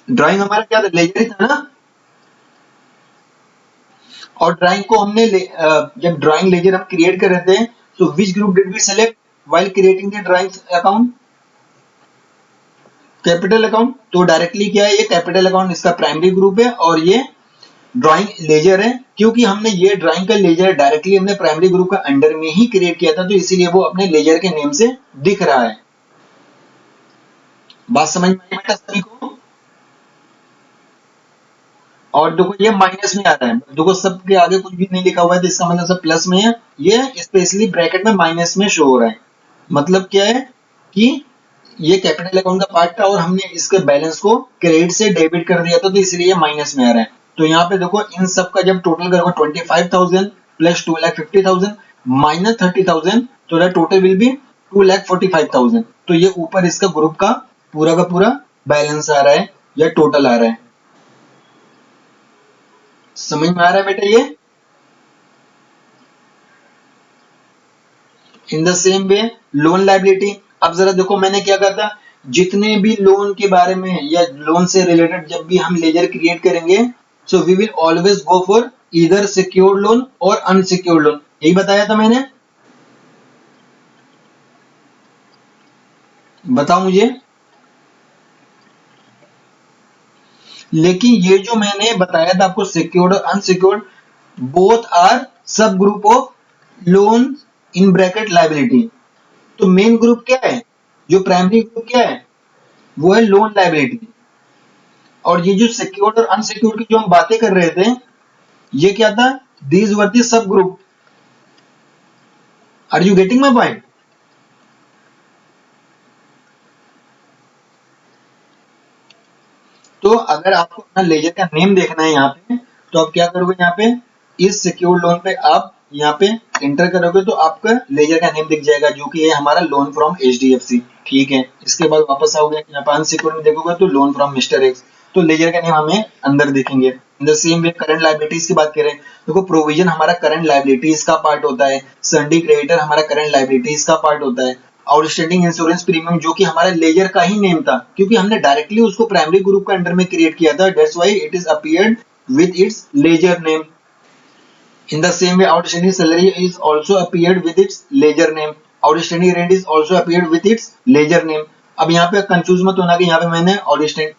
ड्राइंग हमारा क्या था, लेजर ही था ना। और ड्राइंग को हमने जब ड्राइंग लेजर हम क्रिएट कर रहे थे, तो which group did we select while creating the drawing account? Capital account. तो डायरेक्टली क्या है, ये कैपिटल अकाउंट इसका प्राइमरी ग्रुप है और ये ड्राइंग लेजर है। क्योंकि हमने ये ड्राइंग का लेजर डायरेक्टली हमने प्राइमरी ग्रुप का अंडर में ही क्रिएट किया था, तो इसीलिए वो अपने लेजर के नेम से दिख रहा है। बात समझ में आई बेटा सभी को? और देखो ये माइनस में आ रहा है, देखो सबके आगे कुछ भी नहीं लिखा हुआ है तो इसका मतलब सब प्लस में है। ये स्पेशली ब्रैकेट में माइनस में शो हो रहा है। मतलब क्या है कि ये कैपिटल अकाउंट का पार्ट था और हमने इसके बैलेंस को क्रेडिट से डेबिट कर दिया था, तो इसलिए माइनस में आ रहा है। तो यहाँ पे देखो इन सब का जब टोटल करोगे 25,000 प्लस 2,50,000 माइनस 30,000, तो द टोटल विल बी 2,45,000। तो ये ऊपर इसका ग्रुप का पूरा बैलेंस आ रहा है या टोटल आ रहा है। समझ में आ रहा है बेटा ये? इन the same way loan liability, अब जरा देखो मैंने क्या कहा था, जितने भी लोन के बारे में या लोन से रिलेटेड जब भी हम लेजर क्रिएट करेंगे, so we will always go for either secured loan और अनसिक्योर्ड लोन, यही बताया था मैंने। बताओ मुझे। लेकिन ये जो मैंने बताया था आपको सिक्योर्ड और अनसिक्योर्ड, बोथ आर सब group of loan in bracket liability. तो मेन ग्रुप क्या है, जो प्राइमरी ग्रुप क्या है, वो है लोन लायबिलिटी। और ये जो सिक्योर्ड और अनसिक्योर्ड की जो हम बातें कर रहे थे, ये क्या था, these were the sub group. Are you getting my point? तो अगर आपको अपना लेजर का नेम देखना है यहाँ पे, तो आप क्या करोगे, यहाँ पे इस सिक्योर्ड लोन पे आप यहाँ पे एंटर करोगे तो आपका लेजर का नेम दिख जाएगा, जो कि है हमारा लोन फ्रॉम एचडीएफसी। ठीक है, इसके बाद वापस आओगे यहाँ पे अनसिक्योर्ड में देखोगे तो लोन फ्रॉम मिस्टर एक्स, तो लेजर का नेम हमें अंदर दिखेंगे। इन the same way current liabilities की बात करें, देखो प्रोविजन हमारा करंट लायबिलिटीज का पार्ट होता है, सन्डी क्रेडिटर हमारा करंट लायबिलिटीज का पार्ट होता है, आउटस्टैंडिंग इंश्योरेंस प्रीमियम जो कि हमारा लेजर का ही नेम था, क्योंकि हमने डायरेक्टली उसको प्राइमरी ग्रुप के अंडर में क्रिएट किया था, that's why it is appeared with its ledger name. In the same way outstanding salary is also appeared with its ledger name, outstanding rent is also appeared with its ledger name. अब यहाँ पे confuse मत होना कि यहाँ पे मैंने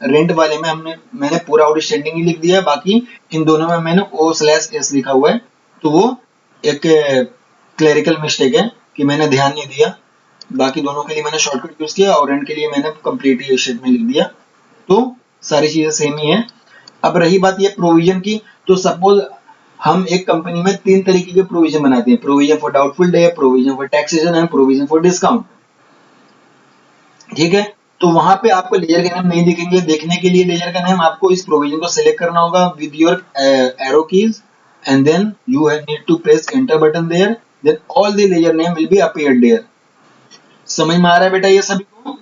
rent वाले में मैंने पूरा आउटस्टैंडिंग ही लिख दिया, बाकी इन दोनों में मैंने O/S लिखा हुआ है, तो वो एक क्लेरिकल मिस्टेक है कि मैंने ध्यान नहीं दिया। बाकी दोनों के लिए मैंने शॉर्टकट यूज किया और रेंट के लिए मैंने कंप्लीट ये शीट में लिख दिया, तो सारी चीजें सेम ही है। अब रही बात ये प्रोविजन की, तो सपोज हम एक कंपनी में 3 तरीके के प्रोविजन बनाते हैं, provision for doubtful debt, provision for taxation and provision for discount. ठीक है, तो वहां पे आपको लेजर का नाम नहीं दिखेंगे, देखने के लिए लेजर का नाम आपको इस प्रोविजन को सिलेक्ट करना होगा with your arrow keys, and then you need to press enter button there, then all the ledger name will be appeared there. समझ में आ रहा है बेटा ये सभी को?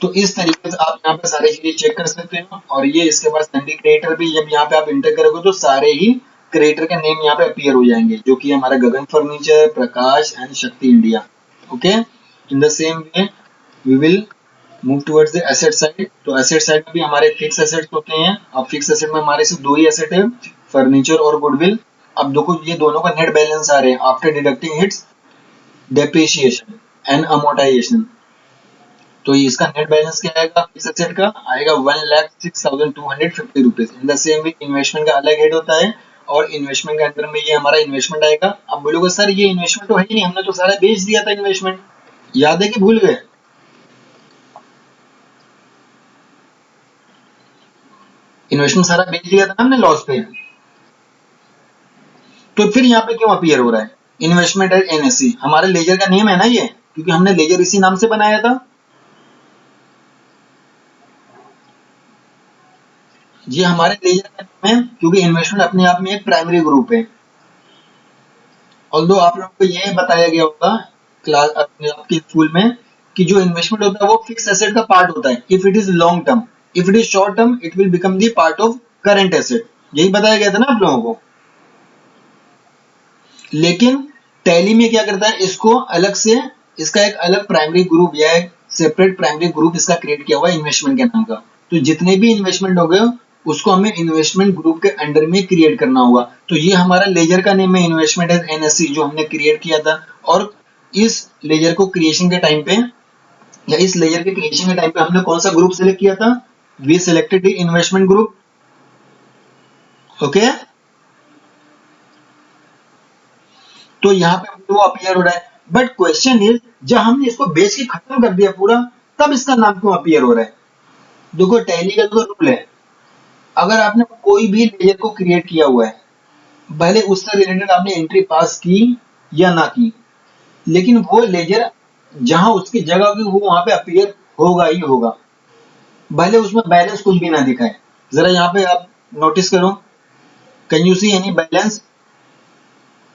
तो इस तरीके से आप यहाँ पे सारी चीजें चेक कर सकते हो। और ये इसके बाद सन्डी क्रिएटर भी जब यहाँ पे आप इंटर करोगे तो सारे ही क्रिएटर के नेम यहाँ पे अपीयर हो जाएंगे, जो कि हमारा Gagan furniture, Prakash and Shakti India. Okay, in the same way we will move towards the asset side. तो एसेट साइड में भी हमारे फिक्स एसेट्स होते हैं। अब फिक्स एसेट में हमारे सिर्फ 2 ही एसेट है, फर्नीचर और गुडविल। अब देखो ये दोनों का नेट बैलेंस आ रहे हैं after deducting it's depreciation and amortisation. तो इसका नेट बैलेंस क्या आएगा, फिक्स एसेट का आएगा 1,06,250 rupees. In the same way investment का अलग हेड होता है और इन्वेस्टमेंट के अंदर में ये हमारा इन्वेस्टमेंट आएगा। अब बोलोगे सर ये इन्वेस्टमेंट तो है ही नहीं, हमने तो सारा बेच दिया था इन्वेस्टमेंट, याद है कि भूल गए? इन्वेस्टमेंट सारा बेच दिया था हमने लॉस पे, तो फिर यहाँ पे क्यों अपीयर हो रहा है इन्वेस्टमेंट एट एनएससी? हमारे लेजर का नेम है ना ये, क्योंकि हमने लेजर इसी नाम से बनाया था। ये हमारे लेजर का नाम है क्योंकि इन्वेस्टमेंट अपने आप में एक प्राइमरी ग्रुप है। ऑल्दो आप लोगों को ये बताया गया होगा क्लास आपके स्कूल में कि जो इन्वेस्टमेंट होता है वो फिक्स एसेट का पार्ट होता है if it is long term, if it is short term it will become the part of current asset, यही बताया गया था ना आप लोगों को। लेकिन टैली में क्या करता है, इसको अलग से, इसका एक अलग प्राइमरी ग्रुप या एक सेपरेट प्राइमरी ग्रुप इसका क्रिएट किया हुआ है इन्वेस्टमेंट के नाम का। तो जितने भी इन्वेस्टमेंट हो गए उसको हमें इन्वेस्टमेंट ग्रुप के अंडर में क्रिएट करना होगा। तो ये हमारा लेजर का नेम है इन्वेस्टमेंट एज एनएससी जो हमने क्रिएट किया था। और इस लेजर को क्रिएशन के टाइम पे या इस लेजर के क्रिएशन के टाइम पे हमने कौन सा ग्रुप सिलेक्ट किया था, we selected the investment group. Okay, तो यहाँ पे वो अपीयर हो रहा है। बट क्वेश्चन इज जब हमने इसको बेच के खत्म कर दिया पूरा, तब इसका नाम क्यों अपीयर हो रहा है? देखो टैली का जो रूल है, अगर आपने कोई भी लेजर को क्रिएट किया हुआ है, भले उससे रिलेटेड आपने एंट्री पास की या ना की, लेकिन वो लेजर जहां उसकी जगह होगी वो वहां पे अपीयर होगा ही होगा, भले उसमें बैलेंस कुछ भी ना दिखाए। जरा यहाँ पे आप नोटिस करो, can you see any balance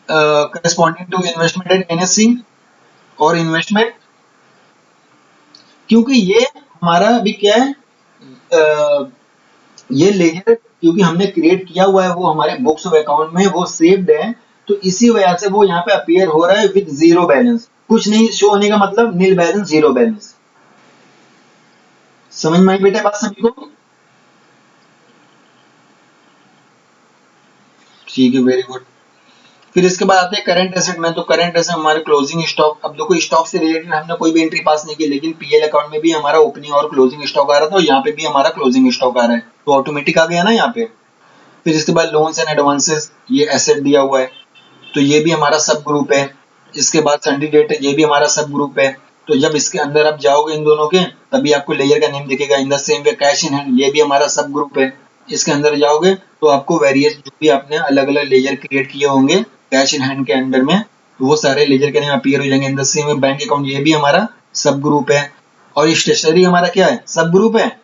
corresponding to investment at NSC और इन्वेस्टमेंट? क्योंकि ये हमारा अभी क्या है, अ, ये लेजर क्योंकि हमने क्रिएट किया हुआ है, वो हमारे बुक्स ऑफ अकाउंट में वो सेव्ड है, तो इसी वजह से वो यहाँ पे अपीयर हो रहा है विद जीरो बैलेंस। कुछ नहीं शो होने का मतलब नील बैलेंस, जीरो बैलेंस। समझ में आई बेटा बात सभी को? ठीक है, वेरी गुड। फिर इसके बाद आते हैं करंट एसेट में। तो करंट एसेट हमारे क्लोजिंग स्टॉक। अब देखो स्टॉक से रिलेटेड हमने कोई भी एंट्री पास नहीं की, लेकिन पीएल अकाउंट में भी हमारा ओपनिंग और क्लोजिंग स्टॉक आ रहा था, और यहाँ पे भी हमारा क्लोजिंग स्टॉक आ रहा है, तो ऑटोमेटिक आ गया ना यहाँ पे। फिर इसके बाद लोन्स एंड एडवांसेस, ये एसेट दिया हुआ है, तो ये भी हमारा सब ग्रुप है। इसके बाद सन्डी डेट है, ये भी हमारा सब ग्रुप है। तो जब इसके अंदर आप जाओगे इन दोनों के, तभी आपको लेयर का नेम दिखेगा। इन the same way cash in hand, ये भी हमारा सब ग्रुप है। इसके अंदर जाओगे तो आपको वेरियस जो भी आपने अलग अलग लेजर क्रिएट किए होंगे कैश इन हैंड के अंडर में, तो वो सारे लेजर के नेम अपीयर हो जाएंगे। इन the same way bank account, ये भी हमारा सब ग्रुप है। और स्टेशनरी हमारा क्या है, सब ग्रुप है।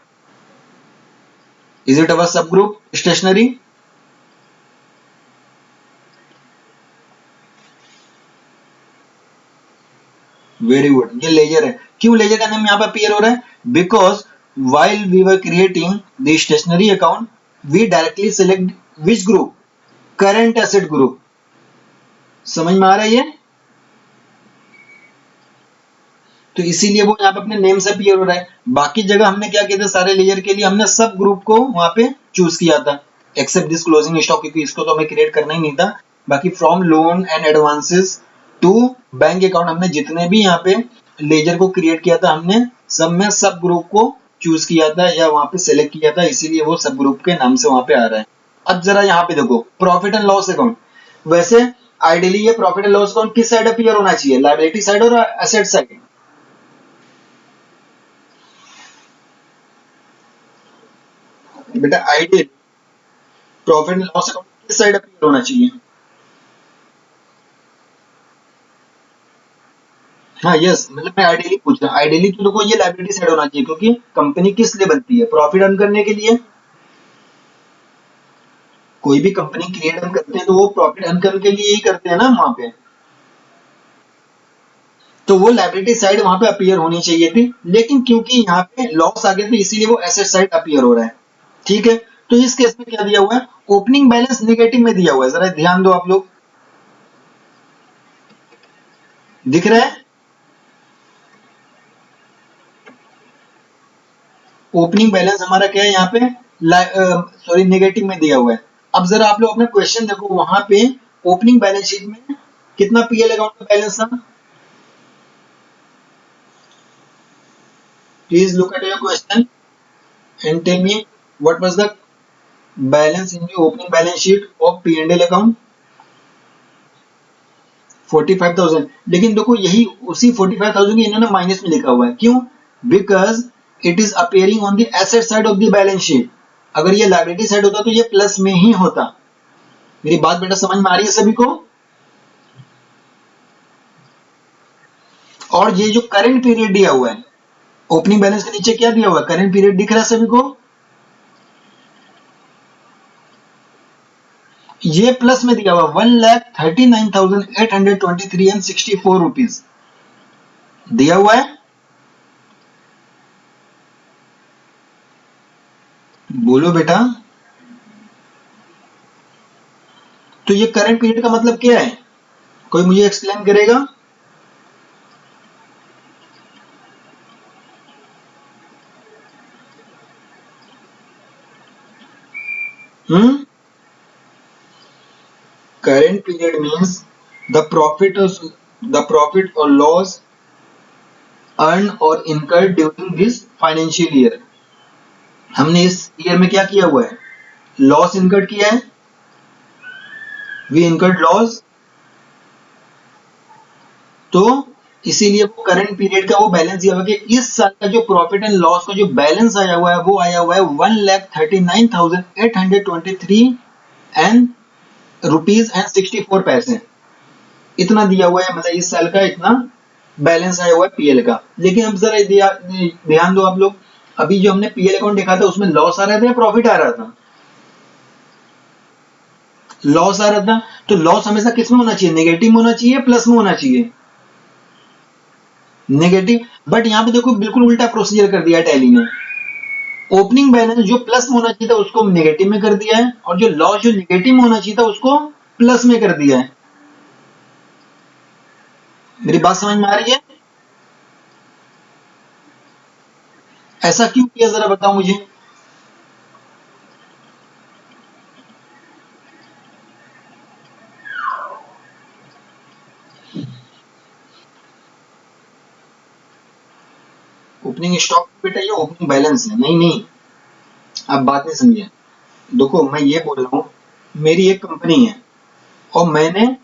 इज इट अवर सब ग्रुप स्टेशनरी? वेरी गुड, ये लेजर है। क्यों लेजर का नाम यहाँ पे अपीयर हो रहा है? Because while we were creating the stationery account, we directly select which group, current asset group. समझ में आ रहा है ये? तो इसीलिए वो यहाँ पे अपने नेम से अपीयर हो रहा है। बाकी जगह हमने क्या किया था, सारे लेजर के लिए हमने सब ग्रुप को वहां पे चूज किया था, एक्सेप्ट दिस क्लोजिंग स्टॉक, क्योंकि इसको तो हमें क्रिएट करना ही नहीं था। बाकी from loan and advances to bank account, हमने जितने भी यहाँ पे लेजर को क्रिएट किया था, हमने सब में सब ग्रुप को चूज किया था या वहां पे सेलेक्ट किया था, इसीलिए वो सब ग्रुप के नाम से वहां पे आ रहा है। अब जरा यहाँ पे देखो प्रॉफिट एंड लॉस अकाउंट। वैसे आइडियली ये प्रॉफिट एंड लॉस अकाउंट किस साइड अपीयर होना चाहिए, लायबिलिटी साइड और एसेट साइड? बेटा ideal profit and loss account किस साइड अपीयर होना चाहिए? हाँ यस, मतलब मैं आइडियली पूछ रहा हूँ। आइडियली तो देखो ये लायबिलिटी साइड होना चाहिए, क्योंकि कंपनी किस लिए बनती है, प्रॉफिट अर्न करने के लिए। कोई भी कंपनी क्रिएट हम करते हैं तो वो प्रॉफिट अर्न करने के लिए ही करते हैं ना वहां पे। तो वो लायबिलिटी साइड वहां पे अपीयर होनी चाहिए थी, लेकिन क्योंकि यहाँ पे लॉस आ गया तो इसीलिए वो एसेट साइड अपीयर हो रहा है। ठीक है, तो इस केस में क्या दिया हुआ है, ओपनिंग बैलेंस नेगेटिव में दिया हुआ है, जरा ध्यान दो आप लोग, दिख रहा है? ओपनिंग बैलेंस हमारा क्या है यहाँ पे, सॉरी नेगेटिव में दिया हुआ है। अब जरा आप लोग अपना क्वेश्चन देखो, वहां पे ओपनिंग बैलेंस शीट में कितना पीएल अकाउंट का बैलेंस था? Please look at your question and tell me what was the balance in the opening balance sheet of P and L account. 45,000। लेकिन देखो यही उसी 45,000 इन्होंने माइनस में लिखा हुआ है, क्यों? Because it is appearing on the asset side of the balance sheet. अगर ये लायबिलिटी साइड होता तो ये प्लस में ही होता। मेरी बात बेटा समझ में आ रही है सभी को? और ये जो करंट पीरियड दिया हुआ है, ओपनिंग बैलेंस के नीचे क्या दिया हुआ है, करंट पीरियड दिख रहा है सभी को? ये प्लस में दिया हुआ 1,39,823 दिया हुआ है। बोलो बेटा। तो ये करंट पीरियड का मतलब क्या है, कोई मुझे एक्सप्लेन करेगा? हम्म, current period means the profit or loss earned or incurred during this financial year। हमने इस ईयर में क्या किया हुआ है, लॉस इनकर्ड किया है, वी इनकर्ड लॉस। तो इसीलिए वो करंट पीरियड का वो बैलेंस दिया हुआ है कि इस साल का जो प्रॉफिट एंड लॉस का जो बैलेंस आया हुआ है वो आया हुआ है 1,39,823 एंड रुपीज एंड 64 पैसे। इतना दिया हुआ है, मतलब इस साल का इतना बैलेंस आया हुआ है पीएल का। लेकिन अब जरा ध्यान दो आप लोग, अभी जो हमने पीएल अकाउंट देखा था उसमें लॉस आ रहा था या प्रॉफिट आ रहा था? लॉस आ रहा था। तो लॉस हमेशा किस में होना चाहिए, नेगेटिव में होना चाहिए, प्लस में होना चाहिए, नेगेटिव। बट यहाँ पे देखो बिल्कुल उल्टा प्रोसीजर कर दिया टैली ने। ओपनिंग बैलेंस जो प्लस में होना चाहिए था उसको नेगेटिव में कर दिया है, और जो लॉस जो नेगेटिव में होना चाहिए था उसको प्लस में कर दिया है। मेरी बात समझ में आ रही है? ऐसा क्यों किया जरा बताओ मुझे। ओपनिंग स्टॉक बेटा ये ओपनिंग बैलेंस है। नहीं नहीं, आप बात नहीं समझे। देखो मैं ये बोल रहा हूँ, मेरी एक कंपनी है और मैंने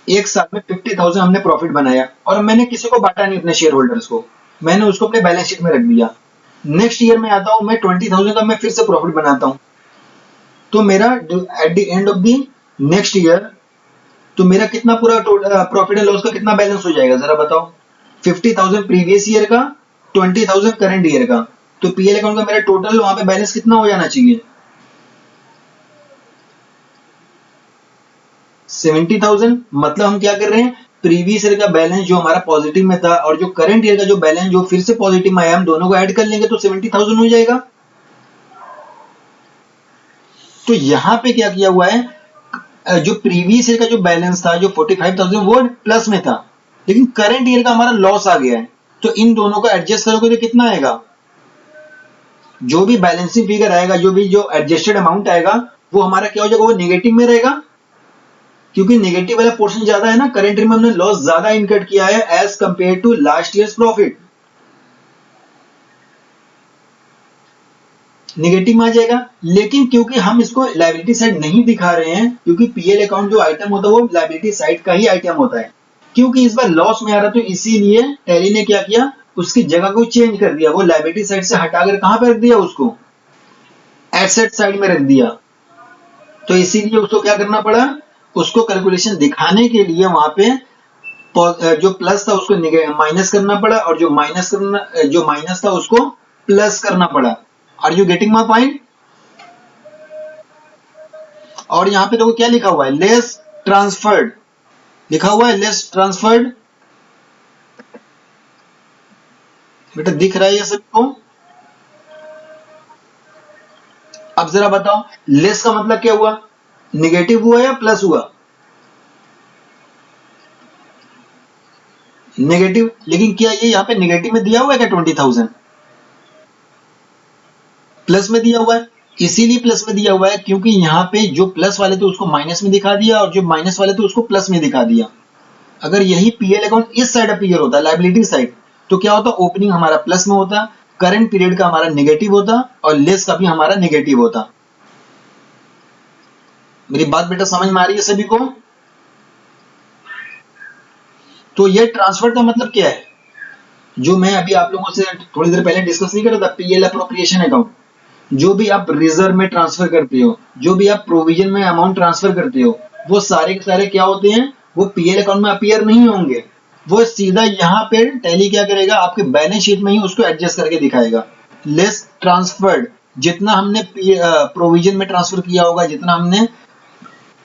एक साल में 50,000 हमने प्रॉफिट बनाया, और मैंने किसी को बांटा नहीं अपने शेयर होल्डर्स को, मैंने उसको अपने बैलेंस शीट में रख दिया। नेक्स्ट ईयर में आता हूँ मैं 20,000 का मैं फिर से प्रॉफिट बनाता हूँ, तो मेरा eight the end of the next year तो मेरा कितना पूरा प्रॉफिट एंड लॉस का कितना बैलेंस हो जाएगा जरा बताओ। 50,000 प्रीवियस ईयर का, 20,000 करंट ईयर का, तो पीएल अकाउंट का मेरा टोटल वहां पे बैलेंस कितना हो जाना चाहिए? 70,000। मतलब हम क्या कर रहे हैं, प्रीवियस ईयर का बैलेंस जो हमारा पॉजिटिव में था और जो करंट ईयर का जो बैलेंस जो फिर से पॉजिटिव में आया, हम दोनों को ऐड कर लेंगे तो 70,000 हो जाएगा। तो यहाँ पे क्या किया हुआ है, जो प्रीवियस ईयर का जो बैलेंस था जो 45,000 वो प्लस में था, लेकिन करंट ईयर का हमारा लॉस आ गया है, तो इन दोनों को एडजस्ट करोगे तो कितना आएगा? जो भी बैलेंसिंग फिगर आएगा, जो भी जो एडजस्टेड अमाउंट आएगा, वो हमारा क्या हो जाएगा, वो नेगेटिव में रहेगा, क्योंकि नेगेटिव वाला पोर्शन ज्यादा है ना। करंट ईयर में हमने लॉस ज्यादा इनकट किया है as compare to last years profit, negative में आ जाएगा। लेकिन क्योंकि हम इसको लायबिलिटी साइड नहीं दिखा रहे हैं, क्योंकि पीएल अकाउंट जो आइटम होता है वो लायबिलिटी साइड का ही आइटम होता है, क्योंकि इस बार लॉस में आ रहा, तो इसीलिए टैली ने क्या किया, उसकी जगह को चेंज कर दिया, वो लायबिलिटी साइड से हटाकर कहां पे रख दिया, उसको एसेट साइड में रख दिया। तो इसीलिए उसको क्या करना पड़ा, उसको कैलकुलेशन दिखाने के लिए वहां पे जो प्लस था उसको माइनस करना पड़ा, और जो माइनस था उसको प्लस करना पड़ा। Are you getting my point? और यहाँ पे देखो क्या लिखा हुआ है, लेस ट्रांसफर्ड, लिखा हुआ है लेस ट्रांसफर्ड। बेटा दिख रहा है ये सबको? अब जरा बताओ, लेस का मतलब क्या हुआ, निगेटिव हुआ या प्लस हुआ? नेगेटिव। लेकिन क्या ये यहाँ पे नेगेटिव में दिया हुआ है क्या 20,000? प्लस में दिया हुआ है। इसीलिए प्लस में दिया हुआ है क्योंकि यहाँ पे जो प्लस वाले थे उसको माइनस में दिखा दिया, और जो माइनस वाले थे उसको प्लस में दिखा दिया। अगर यही पीएल अकाउंट इस साइड अपीयर होता, लायबिलिटी साइड, तो क्या होता, ओपनिंग हमारा प्लस में होता, करंट पीरियड का हमारा नेगेटिव होता, और लेस का भी हमारा नेगेटिव होता। मेरी बात बेटा समझ में आ रही है सभी को? तो ये ट्रांसफर का मतलब क्या है, जो मैं अभी आप लोगों से थोड़ी देर पहले डिस्कस नहीं कर रहा था, पीएल अप्रोप्रिएशन अकाउंट, जो भी आप रिजर्व में ट्रांसफर करते हो, जो भी आप प्रोविजन में अमाउंट ट्रांसफर करते हो, वो सारे के सारे क्या होते हैं, वो पीएल अकाउंट में अपीयर नहीं होंगे, वो सीधा यहाँ पे टैली क्या करेगा, आपके बैलेंस शीट में ही उसको एडजस्ट करके दिखाएगा। लेस ट्रांसफर्ड, जितना हमने प्रोविजन में ट्रांसफर किया होगा, जितना हमने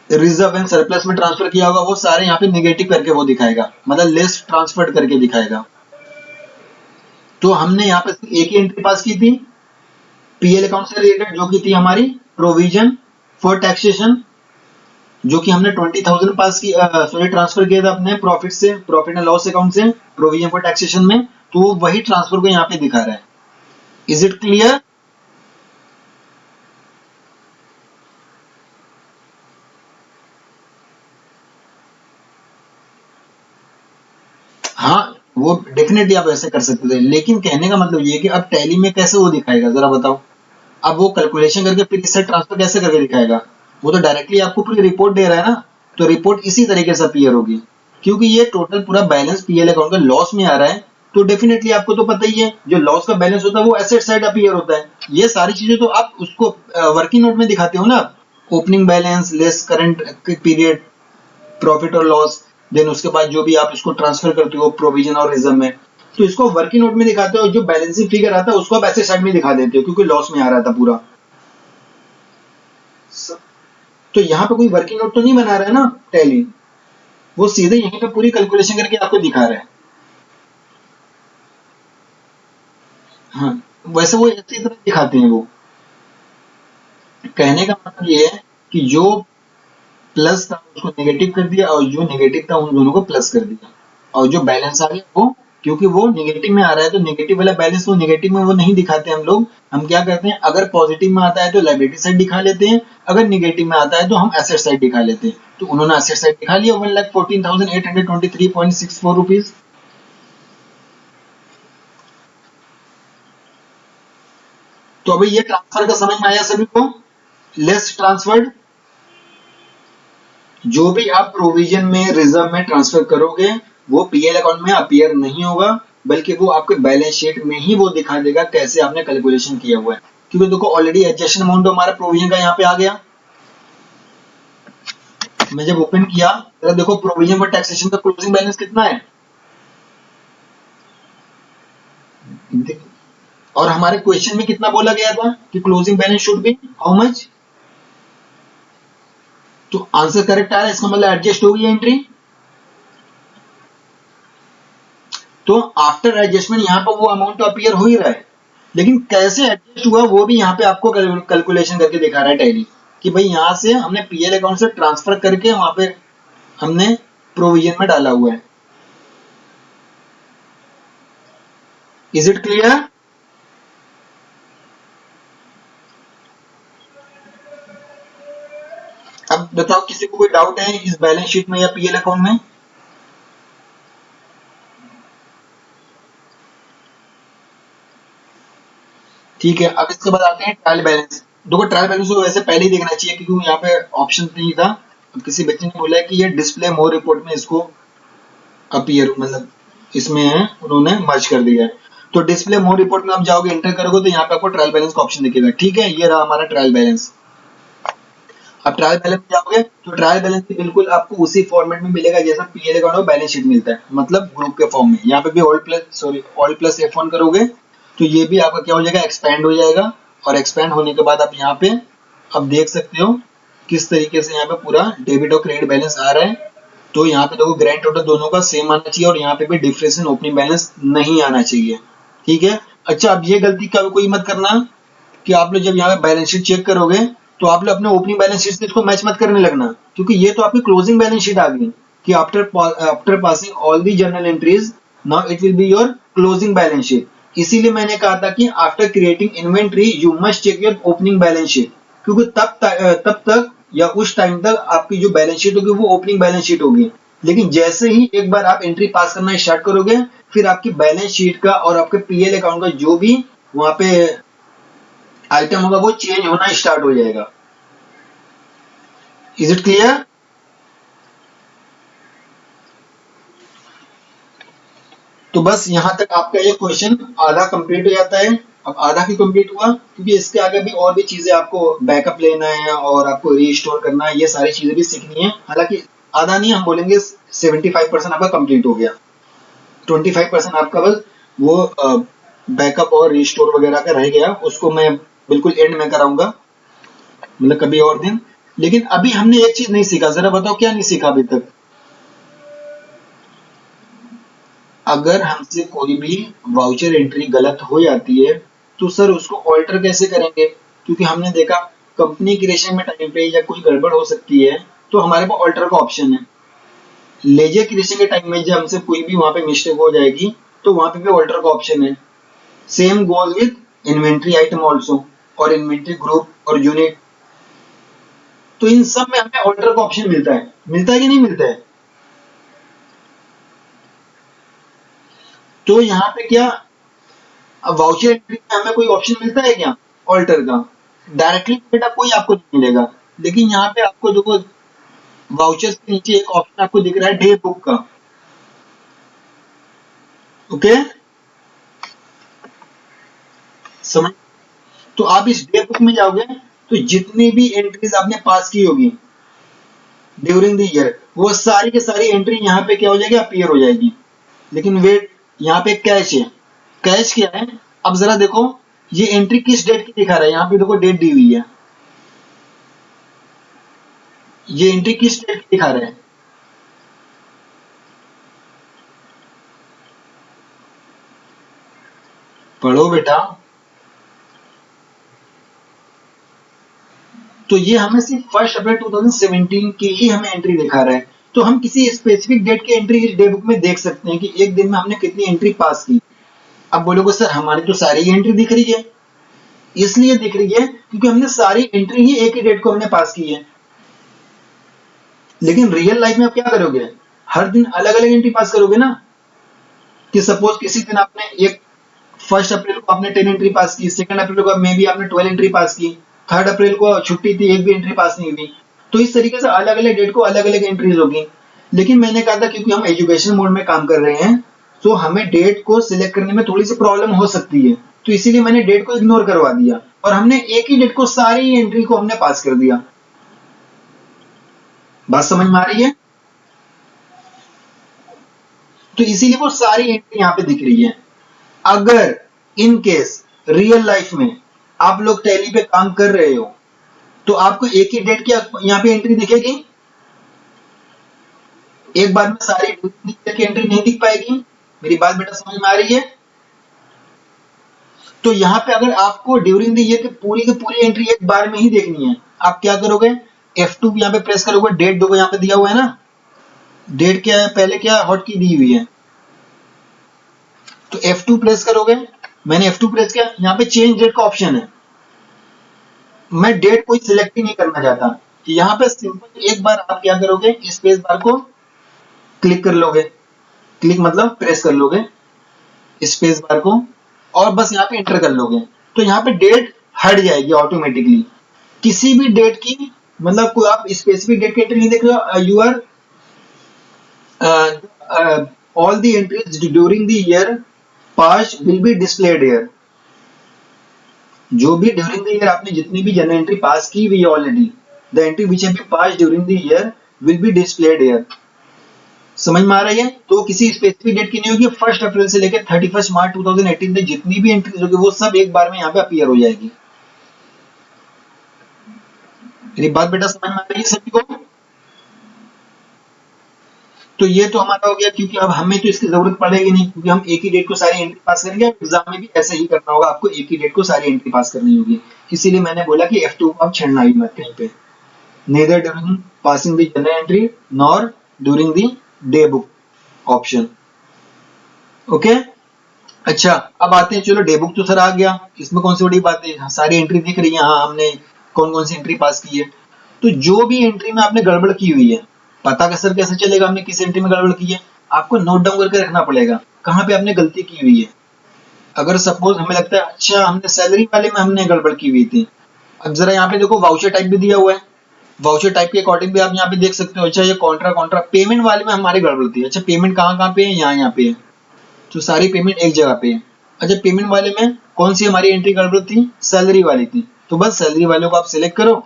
रिजर्व एंड सरप्लस में ट्रांसफर किया होगा, वो सारे यहाँ पे निगेटिव करके वो दिखाएगा, मतलब लेस ट्रांसफर्ड करके दिखाएगा। तो हमने यहाँ पे एक ही एंट्री पास की थी पीएल अकाउंट से रिलेटेड, जो की थी हमारी प्रोविजन फॉर टैक्सेशन, जो कि हमने 20,000 पास की सॉरी ट्रांसफर किया था अपने प्रॉफिट से, प्रॉफिट एंड लॉस अकाउंट से प्रोविजन फॉर टैक्सेशन में, तो वो वही ट्रांसफर को यहाँ पे दिखा रहा है। Is it clear? हाँ, वो डेफिनेटली आप ऐसे कर सकते थे, लेकिन कहने का मतलब ये है कि अब टैली में कैसे वो दिखाएगा जरा बताओ। अब वो कैलकुलेशन करके फिर इससे ट्रांसफर कैसे करके दिखाएगा, वो तो डायरेक्टली आपको पूरी रिपोर्ट दे रहा है ना, तो रिपोर्ट इसी तरीके से अपीयर होगी। क्योंकि ये टोटल पूरा बैलेंस पीएल अकाउंट का लॉस में आ रहा है, तो डेफिनेटली आपको तो पता ही है जो लॉस का बैलेंस होता है वो एसेट साइड अपीयर होता है। ये सारी चीजें तो आप उसको वर्किंग नोट में दिखाते हो ना, opening balance less current period profit और लॉस, देन उसके बाद जो भी आप इसको ट्रांसफर करते हो प्रोविजन और रिजर्व में, तो इसको वर्किंग नोट में दिखाते हो, जो बैलेंसिंग फिगर आता है उसको आप एसेट साइड में दिखा देते हो क्योंकि लॉस में आ रहा था पूरा। तो यहाँ पे कोई वर्किंग नोट तो नहीं बना रहा है ना टैली, वो सीधे यहीं पे पूरी कैलकुलेशन करके आपको दिखा रहा है। हाँ, वैसे वो इसी तरह दिखाते हैं। वो कहने का मतलब ये है कि जो प्लस था उसको नेगेटिव कर दिया और जो नेगेटिव था उन दोनों को प्लस कर दिया, और जो बैलेंस आ गया वो, क्योंकि वो नेगेटिव में आ रहा है तो नेगेटिव वाला बैलेंस वो नेगेटिव में वो नहीं दिखाते हम लोग। हम क्या करते हैं, अगर पॉजिटिव में आता है तो लायबिलिटी साइड दिखा लेते हैं, अगर नेगेटिव में आता है तो हम एसेट साइड दिखा लेते हैं। तो उन्होंने एसेट साइड दिखा लिया 1,14,823.64 रुपीज। तो अभी ये ट्रांसफर का समझ में आया सभी को? लेस ट्रांसफर्ड, जो भी आप प्रोविजन में रिजर्व में ट्रांसफर करोगे वो पीएल अकाउंट में अपीयर नहीं होगा, बल्कि वो आपके बैलेंस शीट में ही वो दिखा देगा कैसे आपने कैलकुलेशन किया हुआ है। क्योंकि देखो ऑलरेडी एडजस्टेड अमाउंट हमारा प्रोविजन का यहाँ पे आ गया। मैं जब ओपन किया तो देखो प्रोविजन फॉर टैक्सेशन का क्लोजिंग बैलेंस कितना है, और हमारे क्वेश्चन में कितना बोला गया था कि closing balance should be how much. तो आंसर करेक्ट आ रहा है, इसका मतलब एडजस्ट हो गई एंट्री। तो आफ्टर एडजस्टमेंट यहाँ पर वो अमाउंट तो अपीयर हो ही रहा है, लेकिन कैसे एडजस्ट हुआ वो भी यहाँ पे आपको कैलकुलेशन करके दिखा रहा है टैली, कि भाई यहाँ से हमने पीएल अकाउंट से ट्रांसफर करके वहां पे हमने प्रोविजन में डाला हुआ है। Is it clear? अब बताओ किसी को कोई डाउट है इस बैलेंस शीट में या पीएल अकाउंट में? ठीक है, अब इसके बाद आते हैं ट्रायल बैलेंस। देखो ट्रायल बैलेंस को वैसे पहले ही देखना चाहिए क्योंकि यहाँ पे ऑप्शन नहीं था। अब किसी बच्चे ने बोला है कि ये डिस्प्ले मोर रिपोर्ट में इसको अपीयर मतलब इसमें है, उन्होंने मर्ज कर दिया है। तो डिस्प्ले मोर रिपोर्ट में आप जाओगे एंटर करोगे तो यहाँ पे आपको ट्रायल बैलेंस का ऑप्शन दिखेगा। ठीक है, ये रहा हमारा ट्रायल बैलेंस। अब ट्रायल बैलेंस में जाओगे तो ट्रायल बैलेंस भी बिल्कुल आपको उसी फॉर्मेट में मिलेगा जैसा पीएल अकाउंट और बैलेंस शीट मिलता है, मतलब ग्रुप के फॉर्म में। यहाँ पे भी ऑल प्लस F1 करोगे तो ये भी आपका क्या हो जाएगा, एक्सपैंड हो जाएगा। और एक्सपैंड होने के बाद आप यहाँ पे अब देख सकते हो किस तरीके से यहाँ पे पूरा डेबिट और क्रेडिट बैलेंस आ रहा है। तो यहाँ पे देखो ग्रैंड टोटल दोनों का सेम आना चाहिए और यहाँ पे भी डिफरेंस इन ओपनिंग बैलेंस नहीं आना चाहिए। ठीक है। अच्छा, अब ये गलती कभी कोई मत करना कि आप लोग जब यहाँ पे बैलेंस शीट चेक करोगे तो आप लोग अपने ओपनिंग बैलेंस शीट से इसको मैच मत करने लगना, क्योंकि ये तो आपकी क्लोजिंग बैलेंस शीट आ गई कि after passing all the journal entries now it will be your closing balance sheet. इसीलिए मैंने कहा था कि after creating inventory you must check your opening balance sheet, क्योंकि तब तक या उस टाइम तक आपकी जो बैलेंस शीट होगी वो ओपनिंग बैलेंस शीट होगी। लेकिन जैसे ही एक बार आप एंट्री पास करना स्टार्ट करोगे फिर आपकी बैलेंस शीट का और आपके पीएल अकाउंट का जो भी वहां पे आइटम होगा वो चेंज होना स्टार्ट हो जाएगा। Is it clear? तो बस यहां तक आपका ये क्वेश्चन आधा कंप्लीट हो जाता है। अब आधा क्यों कंप्लीट हुआ, क्योंकि इसके आगे भी और भी चीजें आपको बैकअप लेना है और आपको रीस्टोर करना है, ये सारी चीजें भी सीखनी है। हालांकि आधा नहीं, हम बोलेंगे 75% आपका कंप्लीट हो गया, 25% आपका बस वो बैकअप और रीस्टोर वगैरह का रह गया, उसको मैं बिल्कुल एंड में कराऊंगा, मतलब कभी और दिन। लेकिन अभी हमने एक चीज नहीं सीखा, जरा बताओ क्या नहीं सीखा अभी तक? अगर हमसे कोई भी वाउचर एंट्री गलत हो जाती है तो सर उसको ऑल्टर कैसे करेंगे, क्योंकि हमने देखा कंपनी क्रिएशन में टाइम पे या कोई गड़बड़ हो सकती है तो हमारे पास ऑल्टर का ऑप्शन है। लेजर क्रिएशन के टाइम में जब हमसे कोई भी वहां पे मिस्टेक हो जाएगी तो वहां पे भी ऑल्टर का ऑप्शन है। Same goes with inventory item also, और इन्वेंट्री ग्रुप और यूनिट। तो इन सब में हमें ऑल्टर का ऑप्शन मिलता है कि नहीं मिलता है? तो यहाँ पे क्या, अब वाउचर एंट्री में हमें कोई ऑप्शन मिलता है क्या ऑल्टर का? डायरेक्टली बेटा कोई आपको नहीं मिलेगा। लेकिन यहाँ पे आपको देखो वाउचर्स के नीचे एक ऑप्शन आपको दिख रहा है डे बुक का। ओके, समझ? तो आप इस डे बुक में जाओगे तो जितनी भी एंट्रीज आपने पास की होगी ड्यूरिंग द ईयर, वो सारी की सारी एंट्री यहाँ पे क्या हो जाएगी, अपीयर हो जाएगी। लेकिन वेट, यहाँ पे कैच है। कैच क्या है, अब जरा देखो ये एंट्री किस डेट की दिखा रहा है, यहाँ पे देखो डेट दी हुई है, ये एंट्री किस डेट की दिखा रहा है, पढ़ो बेटा। तो ये हमें सिर्फ 1 अप्रैल 2017 की ही हमें एंट्री दिखा रहा है। तो हम किसी स्पेसिफिक डेट की एंट्री इस डे बुक में देख सकते हैं कि एक दिन में हमने कितनी एंट्री पास की। अब बोलोगे सर हमारी तो सारी एंट्री दिख रही है, इसलिए दिख रही है क्योंकि हमने सारी एंट्री ही एक ही डेट को हमने पास की है। लेकिन रियल लाइफ में आप क्या करोगे, हर दिन अलग अलग एंट्री पास करोगे ना। कि सपोज किसी दिन आपने एक 1 अप्रैल को आपने 10 एंट्री पास की, 2 अप्रैल को मे बी आपने 12 एंट्री पास की, 3 अप्रैल को छुट्टी थी, एक भी एंट्री पास नहीं हुई। तो इस तरीके से अलग अलग डेट को अलग अलग एंट्रीज होगी। लेकिन मैंने कहा था क्योंकि हम एजुकेशन मोड में काम कर रहे हैं, तो हमें डेट को सिलेक्ट करने में थोड़ी सी प्रॉब्लम हो सकती है, तो इसीलिए मैंने डेट को इग्नोर करवा दिया और हमने एक ही डेट को सारी एंट्री को हमने पास कर दिया। बात समझ में आ रही है। तो इसीलिए वो सारी एंट्री यहाँ पे दिख रही है। अगर इन केस रियल लाइफ में आप लोग टैली पे काम कर रहे हो तो आपको एक ही डेट की यहाँ पे एंट्री दिखेगी, एक बार में सारी डेट की एंट्री नहीं दिख पाएगी। मेरी बात बेटा समझ में आ रही है। तो यहाँ पे अगर आपको ड्यूरिंग द ईयर की पूरी एंट्री एक बार में ही देखनी है, आप क्या करोगे, F2 यहाँ पे प्रेस करोगे, डेट देखो यहाँ पे दिया हुआ है ना, डेट क्या है, पहले क्या हॉट की दी हुई है, तो F2 प्रेस करोगे। मैंने F2 प्रेस किया, यहाँ पे चेंज डेट का ऑप्शन है, मैं डेट कोई सिलेक्ट ही नहीं करना चाहता। यहाँ पे सिंपल एक बार आप क्या करोगे, स्पेस बार को क्लिक कर लोगे, क्लिक मतलब प्रेस कर लोगे स्पेस बार को, और बस यहाँ पे एंटर कर लोगे, तो यहाँ पे डेट हट जाएगी ऑटोमेटिकली। किसी भी डेट की, मतलब कोई आप स्पेसिफिक डेट की एंट्री नहीं देख रहे हो, you are all the entries during the year past will be displayed here. जो भी ड्यूरिंग द ईयर आपने जितनी भी जनरल एंट्री पास की हुई है already, the entry which have been pass during the year will be displayed here. समझ में आ रही है। तो किसी स्पेसिफिक डेट की नहीं होगी, 1 अप्रैल से लेकर 31 मार्च 2018 तक जितनी भी एंट्रीज होगी वो सब एक बार में यहाँ पे अपीयर हो जाएगी। मेरी बात बेटा समझ में आ रही है सभी को। तो ये तो हमारा हो गया, क्योंकि अब हमें तो इसकी जरूरत पड़ेगी नहीं क्योंकि हम एक ही डेट को सारी एंट्री पास करेंगे। एग्जाम में भी ऐसे ही करना होगा, आपको एक ही डेट को सारी एंट्री पास करनी होगी। इसीलिए मैंने बोला कि F2 को आप छेड़ना ही मत कहीं पे, neither during passing the journal entry nor during the day book option. Okay, अच्छा अब आते हैं, चलो डे बुक तो सर आ गया, इसमें कौन सी बड़ी बात है, हाँ, सारी एंट्री दिख रही है, हाँ हमने कौन कौन सी एंट्री पास की है। तो जो भी एंट्री में आपने गड़बड़ की हुई है, पता का सर कैसे चलेगा हमने किस एंट्री में गड़बड़ की है, आपको नोट डाउन करके रखना पड़ेगा कहाँ पे आपने गलती की हुई है। अगर सपोज हमें लगता है अच्छा हमने सैलरी वाले में हमने गड़बड़ की हुई थी, अब जरा यहाँ पे देखो वाउचर टाइप भी दिया हुआ है, वाउचर टाइप के अकॉर्डिंग भी आप यहाँ पे देख सकते हो। अच्छा ये कॉन्ट्रा कॉन्ट्रा पेमेंट वाले में हमारी गड़बड़ थी, अच्छा पेमेंट कहाँ कहाँ पे है, यहाँ पे है, तो सारी पेमेंट एक जगह पे है। अच्छा पेमेंट वाले में कौन सी हमारी एंट्री गड़बड़ थी, सैलरी वाली थी, तो बस सैलरी वाले को आप सिलेक्ट करो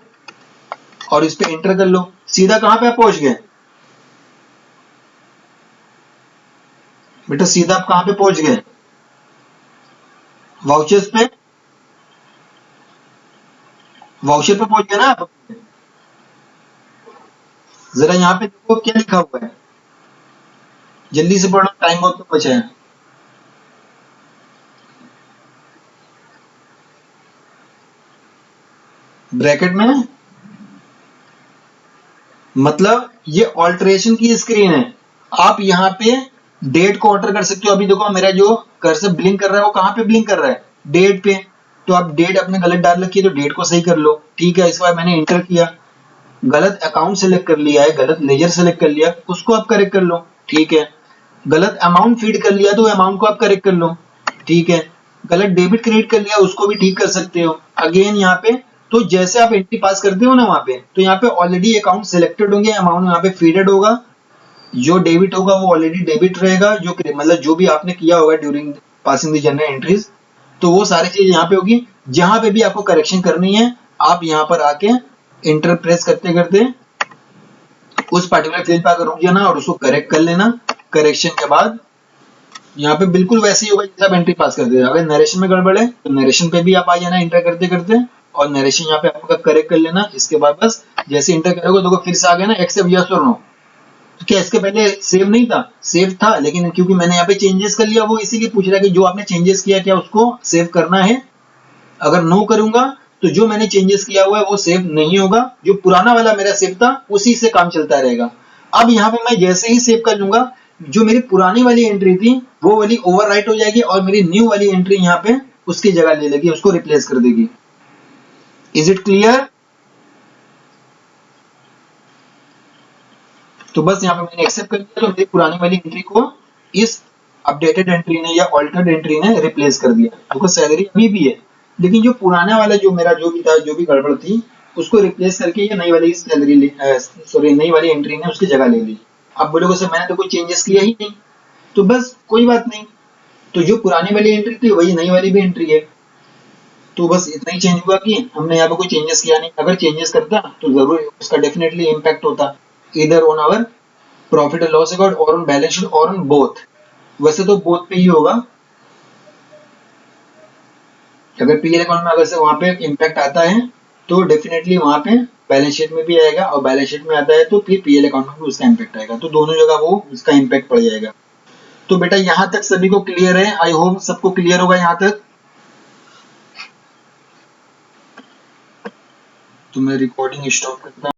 और इस पे एंटर कर लो, सीधा कहां पे आप पहुंच गए बेटा, सीधा आप कहां पे पहुंच गए, वाउचर्स पे, वाउचर पे पहुंच गए ना आप। जरा यहाँ पे देखो क्या लिखा हुआ है, जल्दी से पढ़ो, टाइम बहुत तो बचा है। ब्रैकेट में मतलब ये ऑल्टरेशन की स्क्रीन है, आप यहाँ पे डेट को ऑल्टर कर सकते हो। अभी देखो मेरा जो कर्सर ब्लिंक कर रहा है वो कहाँ पे ब्लिंक कर रहा है, डेट पे, तो आप डेट अपने गलत डाल रखी है तो डेट को सही कर लो, ठीक है। इस बार मैंने इंटर किया, गलत अकाउंट सेलेक्ट कर लिया है, गलत लेजर सेलेक्ट कर लिया, उसको आप करेक्ट कर लो, ठीक है। गलत अमाउंट फीड कर लिया तो अमाउंट को आप करेक्ट कर लो, ठीक है। गलत डेबिट क्रेडिट कर लिया उसको भी ठीक कर सकते हो अगेन यहाँ पे। तो जैसे आप एंट्री पास करते हो ना वहां पे, तो यहाँ पे ऑलरेडी अकाउंट सिलेक्टेड होंगे, अमाउंट यहाँ पे फीडेड होगा, जो डेबिट होगा वो ऑलरेडी डेबिट रहेगा, जो मतलब जो भी आपने किया होगा during passing the journal entries, तो वो सारी चीज यहाँ पे होगी। जहां पे भी आपको करेक्शन करनी है आप यहाँ पर आके इंटर प्रेस करते करते उस पर्टिकुलर फील्ड पे अगर रुक जाना और उसको करेक्ट कर लेना। करेक्शन के बाद यहाँ पे बिल्कुल वैसे ही होगा जैसे आप एंट्री पास करते थे। अगर नरेशन में गड़बड़ है तो नरेशन पे भी आप आ जाना एंटर करते करते, और नरेशन यहाँ पे आपका करेक्ट कर लेना। इसके बाद बस जैसे एंटर करोगे तो फिर से आ गया ना एक्सेप्ट यस और नो। तो क्या इसके पहले सेव नहीं था? सेव था, लेकिन क्योंकि मैंने यहाँ पे चेंजेस कर लिया वो इसीलिए पूछ रहा है कि जो आपने चेंजेस किया क्या उसको सेव करना है। अगर नो करूंगा तो जो मैंने चेंजेस किया हुआ है वो सेव नहीं होगा, जो पुराना वाला मेरा सेव था उसी से काम चलता रहेगा। अब यहाँ पे मैं जैसे ही सेव कर लूंगा, जो मेरी पुरानी वाली एंट्री थी वो वाली ओवरराइट हो जाएगी और मेरी न्यू वाली एंट्री यहाँ पे उसकी जगह ले लेगी, उसको रिप्लेस कर देगी। Is it clear? तो बस यहाँ पे मैंने एक्सेप्ट कर दिया तो मेरी पुरानी वाली एंट्री को इस अपडेटेड एंट्री ने या ऑल्टर्ड एंट्री ने रिप्लेस कर दिया। देखो सैलरी अभी भी है, लेकिन जो पुराना वाला जो मेरा जो भी था, जो भी गड़बड़ थी, उसको रिप्लेस करके ये नई वाली सैलरी सॉरी नई वाली एंट्री ने उसकी जगह ले ली। अब बोलोगे सर मैंने तो कोई चेंजेस किया ही नहीं, तो बस कोई बात नहीं। तो जो पुरानी वाली एंट्री थी वही नई वाली भी एंट्री है। तो बस इतना ही चेंज हुआ कि हमने यहाँ पे कोई चेंजेस किया नहीं। अगर चेंजेस करता तो जरूर उसका डेफिनेटली इम्पैक्ट होता, इधर on our profit and loss account और ऑन बैलेंस शीट और ऑन बोथ। वैसे तो बोथ पे ही होगा। अगर पीएल अकाउंट में अगर से वहां पे इम्पैक्ट आता है तो डेफिनेटली वहां पे बैलेंस शीट में भी आएगा, और बैलेंस शीट में आता है तो फिर पीएल अकाउंट में भी उसका इम्पैक्ट आएगा, तो दोनों जगह वो उसका इम्पैक्ट पड़ जाएगा। तो बेटा यहाँ तक सभी को क्लियर है? आई होप सबको क्लियर होगा यहाँ तक। तो मैं रिकॉर्डिंग स्टॉप करता हूँ।